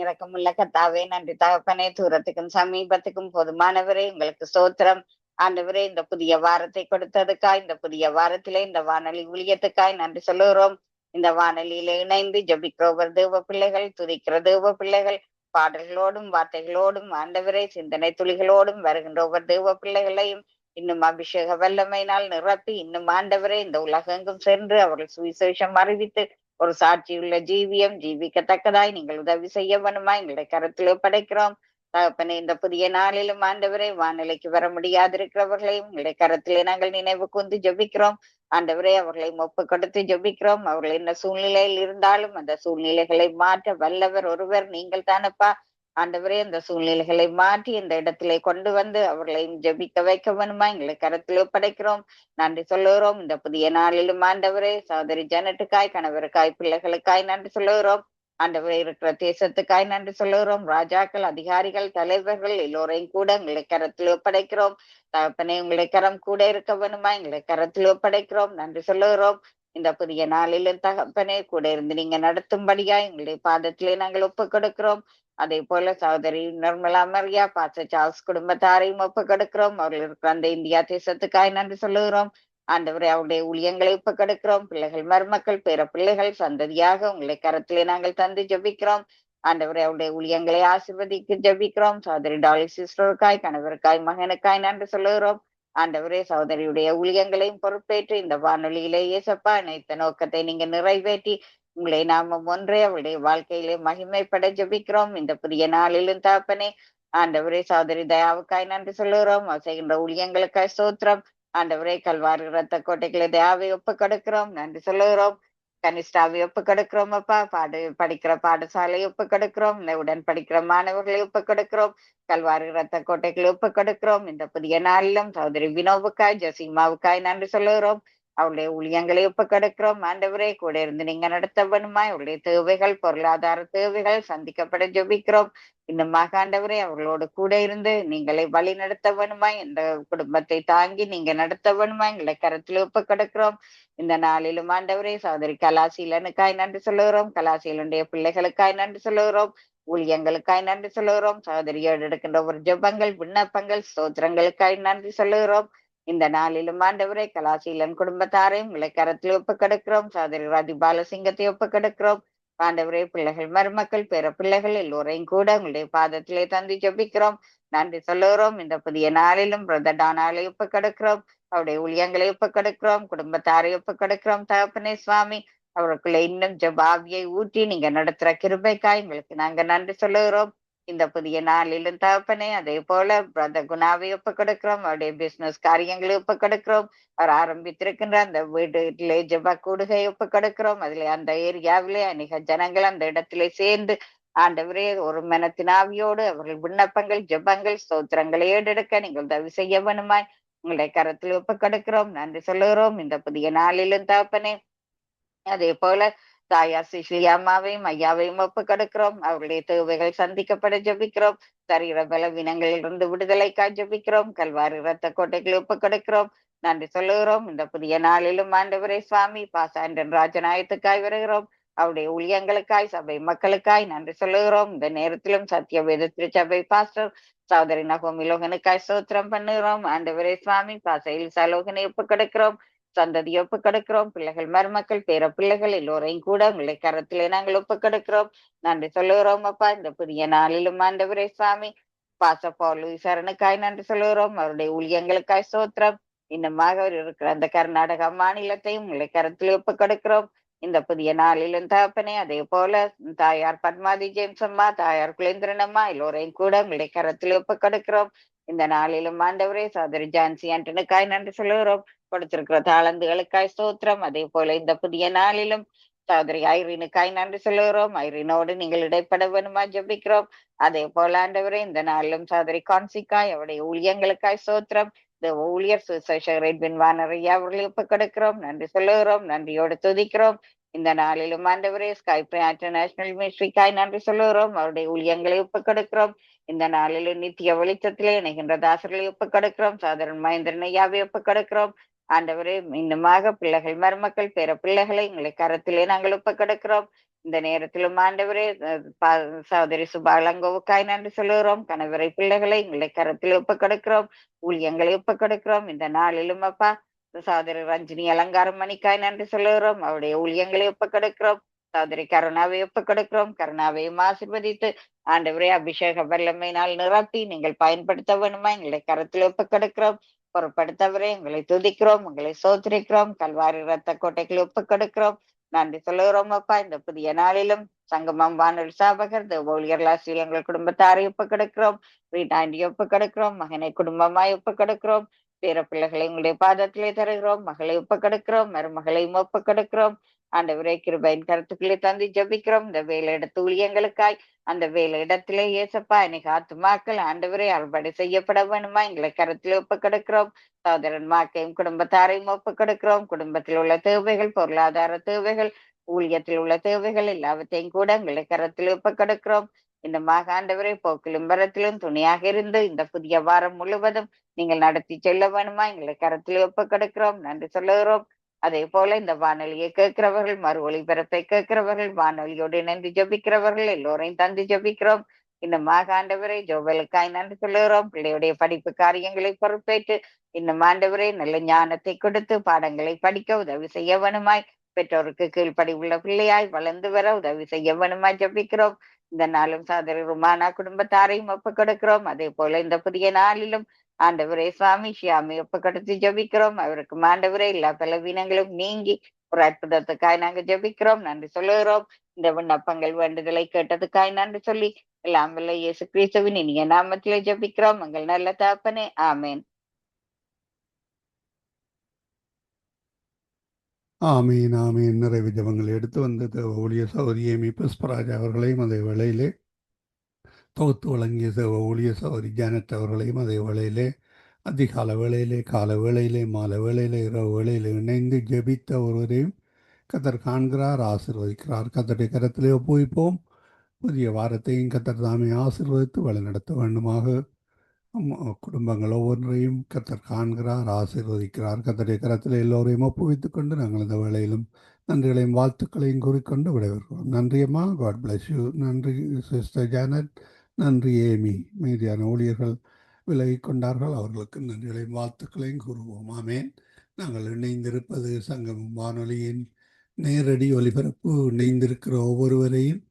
இரக்கமுள்ள கர்த்தாவே, நன்றி தகப்பனே. தூரத்துக்கும் சமீபத்துக்கும் போதுமானவரே உங்களுக்கு ஸ்தோத்திரம் ஆண்டவரே. இந்த புதிய வாரத்தை கொடுத்ததுக்காய், இந்த புதிய வாரத்திலே இந்த வானொலி ஊழியத்துக்காய் நன்றி சொல்லுகிறோம். இந்த வானொலியில இணைந்து ஜபிக்கிற தேவ பிள்ளைகள், துதிக்கிற தேவ பிள்ளைகள், பாடல்களோடும் வார்த்தைகளோடும் ஆண்டவரே சிந்தனை துளிகளோடும் வருகின்ற ஒவ்வொரு தேவ பிள்ளைகளையும் இன்னும் அபிஷேக வல்லமையினால் நிரப்பி இன்னும் ஆண்டவரே இந்த உலகெங்கும் சென்று அவர்கள் சுவிசேஷம் அறிவித்து ஒரு சாட்சியுள்ள ஜீவியம் ஜீவிக்கத்தக்கதாய் நீங்கள் உதவி செய்ய வேணுமா எங்களுடைய கருத்திலே படைக்கிறோம் தகப்பனே. இந்த புதிய நாளிலும் ஆண்டவரே வானிலைக்கு வர முடியாதிருக்கிறவர்களையும் உங்களுடைய கருத்திலே நாங்கள் நினைவு கூர்ந்து ஜெபிக்கிறோம் ஆண்டவரே. அவர்களை ஒப்பு கொடுத்து ஜெபிக்கிறோம். அவர்கள் என்ன சூழ்நிலையில் இருந்தாலும் அந்த சூழ்நிலைகளை மாற்ற வல்லவர் ஒருவர் நீங்கள் தானப்பா ஆண்டவரே. அந்த சூழ்நிலைகளை மாற்றி இந்த இடத்திலே கொண்டு வந்து அவர்களையும் ஜெபிக்க வைக்க வேணுமா எங்களை கருத்திலே படைக்கிறோம். நன்றி சொல்லுகிறோம். இந்த புதிய நாளிலும் ஆண்டவரே சகோதரி ஜனட்டுக்காய், கணவருக்காய், பிள்ளைகளுக்காய் நன்றி சொல்லுகிறோம் ஆண்டவரே. இருக்கிற தேசத்துக்காய் நன்றி சொல்லுகிறோம். ராஜாக்கள், அதிகாரிகள், தலைவர்கள் எல்லோரையும் கூட எங்களை கரத்தில் ஒப்படைக்கிறோம் தகப்பனே. உங்களை கரம் கூட இருக்க வேணுமா எங்களை கரத்தில் ஒப்படைக்கிறோம். நன்றி சொல்லுகிறோம். இந்த புதிய நாளிலும் தகப்பனே கூட இருந்து நீங்க நடத்தும்படியா எங்களுடைய பாதத்திலே நாங்கள் ஒப்பு கொடுக்கிறோம். அதே போல சகோதரி நிர்மலா மரியா, பாஸ்டர் சார்ல்ஸ் குடும்பத்தாரையும் ஒப்பு கொடுக்கிறோம். அவர்கள் இருக்கிற அந்த இந்தியா தேசத்துக்காய் நன்றி சொல்லுகிறோம் ஆண்டவரே. அவருடைய ஊழியங்களை ஒப்பு கொடுக்கிறோம். பிள்ளைகள், மருமக்கள், பேர பிள்ளைகள் சந்ததியாக உங்களை கரத்திலே நாங்கள் தந்து ஜெபிக்கிறோம் ஆண்டவரே. அவருடைய ஊழியங்களை ஆசீர்வதிக்கு ஜெபிக்கிறோம். சகோதரி டாலி சிஸ்டருக்காய், கணவருக்காய், மகனுக்காய் நன்றி சொல்லுகிறோம் ஆண்டவரே. சகோதரியுடைய ஊழியங்களையும் பொறுப்பேற்று இந்த வானொலியிலே இயேசப்பா அனைத்து நோக்கத்தை நீங்க நிறைவேற்றி உங்களை நாம ஒன்றே அவருடைய வாழ்க்கையிலே மகிமைப்பட ஜெபிக்கிறோம். இந்த புதிய நாளிலும் தகப்பனே ஆண்டவரே. சகோதரி தயாவுக்காய் நன்றி சொல்லுகிறோம். செய்கின்ற ஊழியங்களுக்காய் ஸ்தோத்திரம் ஆண்டவரே. கல்வாரி ரத்த கோட்டைகளை தயாவை ஒப்பு கொடுக்கிறோம். நன்றி சொல்லுகிறோம். கனிஷ்டாவை ஒப்பு கொடுக்கிறோம் அப்பா. படிக்கிற பாடசாலையை ஒப்பு கொடுக்கிறோம். உடன் படிக்கிற மாணவர்களை ஒப்பு கொடுக்கிறோம். கல்வாரி ரத்த கோட்டைகளை ஒப்பு கொடுக்கிறோம். இந்த புதிய நாளிலும் சகோதரி வினோவுக்காய், ஜசீமாவுக்காய் நன்றி சொல்லுகிறோம். அவருடைய ஊழியங்களை ஒப்பு கொடுக்கிறோம் ஆண்டவரே. கூட இருந்து நீங்க நடத்த வேணுமா அவருடைய தேவைகள், பொருளாதார தேவைகள் சந்திக்கப்பட ஜெபிக்கிறோம். இன்னுமாக ஆண்டவரே அவர்களோடு கூட இருந்து நீங்களை வழி நடத்த வேணுமா, இந்த குடும்பத்தை தாங்கி நீங்க நடத்த வேணுமா எங்களை கருத்தில் ஒப்பு கொடுக்கிறோம். இந்த நாளிலும் ஆண்டவரே சகோதரி கலாசீலனுக்காய் நன்றி சொல்லுகிறோம். கலாசீலனுடைய பிள்ளைகளுக்காய் நன்றி சொல்லுகிறோம். ஊழியங்களுக்காய் நன்றி சொல்லுகிறோம். சகோதரியோடு எடுக்கின்ற ஒரு ஜெபங்கள், விண்ணப்பங்கள், ஸ்தோத்திரங்களுக்காய் நன்றி சொல்லுகிறோம். இந்த நாளிலும் ஆண்டவரே கலாசீலன் குடும்பத்தாரையும் உங்களை கரத்தில் ஒப்பு கொடுக்கிறோம். சகோதரி ரதி பாலசிங்கத்தை ஒப்பு கொடுக்கிறோம் ஆண்டவரே. பிள்ளைகள், மருமக்கள், பேர பிள்ளைகள் எல்லோரையும் கூட உங்களுடைய பாதத்திலே தந்து ஜெபிக்கிறோம். நன்றி சொல்லுகிறோம். இந்த புதிய நாளிலும் பிரதர் டானாலை ஒப்பு கொடுக்கிறோம். அவருடைய ஊழியங்களை ஒப்பு கொடுக்கிறோம். குடும்பத்தாரை ஒப்பு கொடுக்கிறோம் தகப்பனே சுவாமி. அவருக்குள்ள இன்னும் ஜபாவியை ஊற்றி நீங்க நடத்துற கிருபைக்காய் உங்களுக்கு நாங்க நன்றி சொல்லுகிறோம். இந்த புதிய நாளிலும் தகப்பனே, அதே போல பிரதர் குணாவை ஒப்பு கொடுக்கிறோம். அவருடைய பிசினஸ் காரியங்களை ஒப்பு கொடுக்கிறோம். அவர் ஆரம்பித்திருக்கின்ற அந்த வீட்டிலே ஜப கூடுகை ஒப்பு கொடுக்கிறோம். அதுல அந்த ஏரியாவிலே அநேக ஜனங்கள் அந்த இடத்திலே சேர்ந்து ஆண்டவரே ஒரு மனத்தினாவியோடு அவர்கள் விண்ணப்பங்கள் ஜபங்கள் ஸ்தோத்திரங்களை ஏறெடுக்க நீங்கள் உதவி செய்ய வேணுமாய் உங்களுடைய கரத்தில் ஒப்பு கொடுக்கிறோம். நன்றி சொல்லுகிறோம். இந்த புதிய நாளிலும் தகப்பனே, அதே போல தாயார் சிசிலி அம்மாவையும் ஐயாவையும் ஒப்பு கொடுக்கிறோம். அவருடைய தேவைகள் சந்திக்கப்பட ஜபிக்கிறோம். சரீர பலவீனங்களிலிருந்து விடுதலைக்காய் ஜபிக்கிறோம். கல்வாரி இரத்த கோட்டைகளை ஒப்பு கொடுக்கிறோம். நன்றி சொல்லுகிறோம். இந்த புதிய நாளிலும் ஆண்டவரே சுவாமி பாசாண்டன் ராஜநாயகத்துக்காய் வருகிறோம். அவருடைய ஊழியங்களுக்காய் சபை மக்களுக்காய் நன்றி சொல்லுகிறோம். இந்த நேரத்திலும் சத்திய வேத திருச்சபை பாஸ்டர் சகோதரி நகோமி லோகனுக்காய் ஸ்தோத்திரம் பண்ணுகிறோம். ஆண்டவரே சுவாமி பாசையில் சலோகனை ஒப்பு கொடுக்கிறோம். சந்ததி ஒப்பு கொடுக்கிறோம். பிள்ளைகள் மருமக்கள் பேர பிள்ளைகள் எல்லோரையும் கூட உங்களை கரத்திலே நாங்கள் ஒப்பு கொடுக்கிறோம். நன்றி சொல்லுகிறோம் அப்பா. இந்த புதிய நாளிலும் ஆண்டவரே சுவாமி பாசப்பாலு சரணுக்காய் நன்றி சொல்லுகிறோம். அவருடைய ஊழியங்களுக்காய் ஸ்தோத்திரம். இன்னுமாக அவர் இருக்கிற அந்த கர்நாடக மாநிலத்தையும் உங்களை கரத்திலே ஒப்பு கொடுக்கிறோம். இந்த புதிய நாளிலும் தகப்பனே, அதே போல தாயார் பத்மாதி ஜேம்ஸ் அம்மா, தாயார் குலேந்திரன் அம்மா எல்லோரையும் கூட உங்களை கரத்திலே ஒப்பு கொடுக்கிறோம். இந்த நாளிலும் ஆண்டவரே சகோதரி ஜான்சி ஆண்டனுக்காய் நன்றி சொல்லுகிறோம். கொடுத்திருக்கிற தாளந்துகளுக்காய் ஸ்தோத்திரம். அதே போல இந்த புதிய நாளிலும் சகோதரி ஐரீனுக்காய் நன்றி சொல்லுகிறோம். ஐரீனோடு நீங்கள் இடைப்பட வேணுமா ஜபிக்கிறோம். அதே போல ஆண்டவரே இந்த நாளிலும் சகோதரி கான்சிக்காய் அவருடைய ஊழியங்களுக்காய் ஸ்தோத்திரம். இந்த ஊழியர் சுசேஷகர் எட்வின் வானரையா அவர்களை ஒப்பு கொடுக்கிறோம். நன்றி சொல்லுகிறோம். நன்றியோடு துதிக்கிறோம். இந்த நாளிலும் ஆண்டவரே ஸ்கை இன்டர்நேஷனல் மினிஸ்ட்ரிக்காய் நன்றி சொல்லுகிறோம். அவருடைய ஊழியங்களை ஒப்பு கொடுக்கிறோம். இந்த நாளிலும் நித்திய வெளிச்சத்திலே இணைகின்ற தாசர்களை ஒப்பு கொடுக்கிறோம். சாதாரண மகேந்திரன் ஐயாவை ஒப்பு கொடுக்கிறோம். ஆண்டவரே இன்னுமாக பிள்ளைகள் மருமக்கள் பேர பிள்ளைகளை உங்களை கரத்திலே நாங்கள் ஒப்பு கொடுக்கிறோம். இந்த நேரத்திலும் ஆண்டவரே சகோதரி சுபாலங்கோவுக்காய் நன்றி சொல்லுகிறோம். கணவரை பிள்ளைகளை உங்களை கரத்திலே ஒப்பு கொடுக்கிறோம். ஊழியங்களை ஒப்பு கொடுக்கிறோம். இந்த நாளிலும் அப்பா சகோதரி ரஞ்சினி அலங்காரம் மணிக்காய் நன்றி சொல்லுகிறோம். அவருடைய ஊழியங்களை ஒப்பு கொடுக்கிறோம். சகோதரி கருணாவை ஒப்பு கொடுக்கிறோம். கருணாவையும் ஆசீர்வதித்து ஆண்டவரே அபிஷேக வல்லமையினால் நிரப்பி நீங்கள் பயன்படுத்த வேணுமா எங்களை கரத்தில் ஒப்பு கொடுக்கிறோம். பொறுப்படுத்தவரே உங்களை துதிக்கிறோம். உங்களை சோதரிக்கிறோம். கல்வாரி இரத்த கோட்டைகளை ஒப்பு கொடுக்கிறோம். நன்றி சொல்லுகிறோம் அப்பா. இந்த புதிய நாளிலும் சங்கமம் வானொலி சாபகர் ஊழியர்கள் எங்கள் குடும்பத்தாரை ஒப்பு கொடுக்கிறோம். வீட்டாண்டி ஒப்பு கொடுக்கிறோம். மகனை குடும்பமாய் ஒப்பு கொடுக்கிறோம். பேர பிள்ளைகளை உங்களுடைய பாதத்திலே தருகிறோம். மகளை ஒப்பு கொடுக்கிறோம். மருமகளையும் ஒப்பு கொடுக்கிறோம். ஆண்டவரே கிருபையின் கருத்துக்களை தந்து ஜபிக்கிறோம். இந்த வேலை இடத்து ஊழியங்களுக்காய் அந்த வேலை இடத்திலே ஏசப்பா அநேக ஆத்துமாக்கள் ஆண்டவரே அறுவடை செய்யப்பட வேணுமா எங்களை கருத்திலே ஒப்பு கொடுக்கிறோம். சகோதரன் மாக்கையும் குடும்பத்தாரையும் ஒப்பு கொடுக்கிறோம். குடும்பத்தில் உள்ள தேவைகள், பொருளாதார தேவைகள், ஊழியத்தில் உள்ள தேவைகள் எல்லாவற்றையும் கூட எங்களை கரத்தில் ஒப்பு கொடுக்கிறோம். இந்த ஆண்டவரே போக்கிலும் வரத்திலும் துணையாக இருந்து இந்த புதிய வாரம் முழுவதும் நீங்கள் நடத்தி செல்ல வேணுமா எங்களை கரத்தில் ஒப்பு கொடுக்கிறோம். நன்றி சொல்லுகிறோம். அதே போல இந்த வானொலியை கேட்கிறவர்கள், மறு ஒளிபரப்பை கேட்கிறவர்கள், வானொலியோடு இணைந்து ஜபிக்கிறவர்கள் எல்லோரையும் தந்து ஜபிக்கிறோம். இன்னுமாக ஆண்டவரை ஜோவலுக்காய் நன்றி சொல்லுகிறோம். பிள்ளையுடைய படிப்பு காரியங்களை பொறுப்பேற்று இன்னும் ஆண்டவரை நல்ல ஞானத்தை கொடுத்து பாடங்களை படிக்க உதவி செய்ய வேணுமாய், பெற்றோருக்கு கீழ்ப்படி உள்ள பிள்ளையாய் வளர்ந்து வர உதவி செய்ய வேணுமாய் ஜபிக்கிறோம். இந்த நாளும் சகோதரி ருமானா குடும்பத்தாரையும் ஒப்பு கொடுக்கிறோம். அதே போல இந்த புதிய நாளிலும் ஆண்டவரே சுவாமி ஷியாமி ஒப்பு கொடுத்து ஜபிக்கிறோம். அவருக்கு ஆண்டவரே எல்லா பலவீனங்களும் நீங்கி ஒரு அற்புதத்துக்காய் நாங்க ஜபிக்கிறோம். நன்றி சொல்லுகிறோம். இந்த விண்ணப்பங்கள் வேண்டுதலை கேட்டதுக்காய் நன்றி சொல்லி எல்லாம் வல்ல இயேசு கிறிஸ்துவின் இனிய நாமத்திலே ஜபிக்கிறோம். எங்கள் நல்ல தகப்பனே, ஆமேன். ஆமீன் ஆமீன். நிறைவு ஜபங்களை எடுத்து வந்த ஊழியர் சகோதரி ஏமி புஷ்பராஜ் அவர்களையும் அதே வேளையிலே தொகுத்து வழங்கிய ஊழியர் சகோதரி ஜானட் அவர்களையும் அதே வேளையிலே அதிகால வேளையிலே, கால வேளையிலே, மாலை வேளையிலே, இரவு வேளையிலே இணைந்து ஜெபித்த ஒருவரையும் கத்தர் காண்கிறார், ஆசீர்வதிக்கிறார். கத்தருடைய கரத்திலே ஒப்புவிப்போம். புதிய வாரத்தையும் கத்தர் தாமே ஆசீர்வதித்து வழிநடத்த வேண்டுமாக குடும்பங்கள் ஒவ்வொன்றையும் கத்தர் காண்கிறார், ஆசீர்வதிக்கிறார். கத்தருடைய கரத்தில் எல்லோரையும் ஒப்புவித்துக் கொண்டு நாங்கள் இந்த வேளையிலும் நன்றிகளையும் வாழ்த்துக்களையும் கூறிக்கொண்டு விடைபெறுகிறோம். நன்றியம்மா, காட் பிளஸ் யூ. நன்றி சிஸ்டர் ஜானட், நன்றி ஏமி. மீதியான ஊழியர்கள் விலகி கொண்டார்கள், அவர்களுக்கு நன்றிகளையும் வாழ்த்துக்களையும் கூறுவோம். ஆமேன். நாங்கள் இணைந்திருப்பது சங்கமம் வானொலியின் நேரடி ஒலிபரப்பு. இணைந்திருக்கிற ஒவ்வொருவரையும்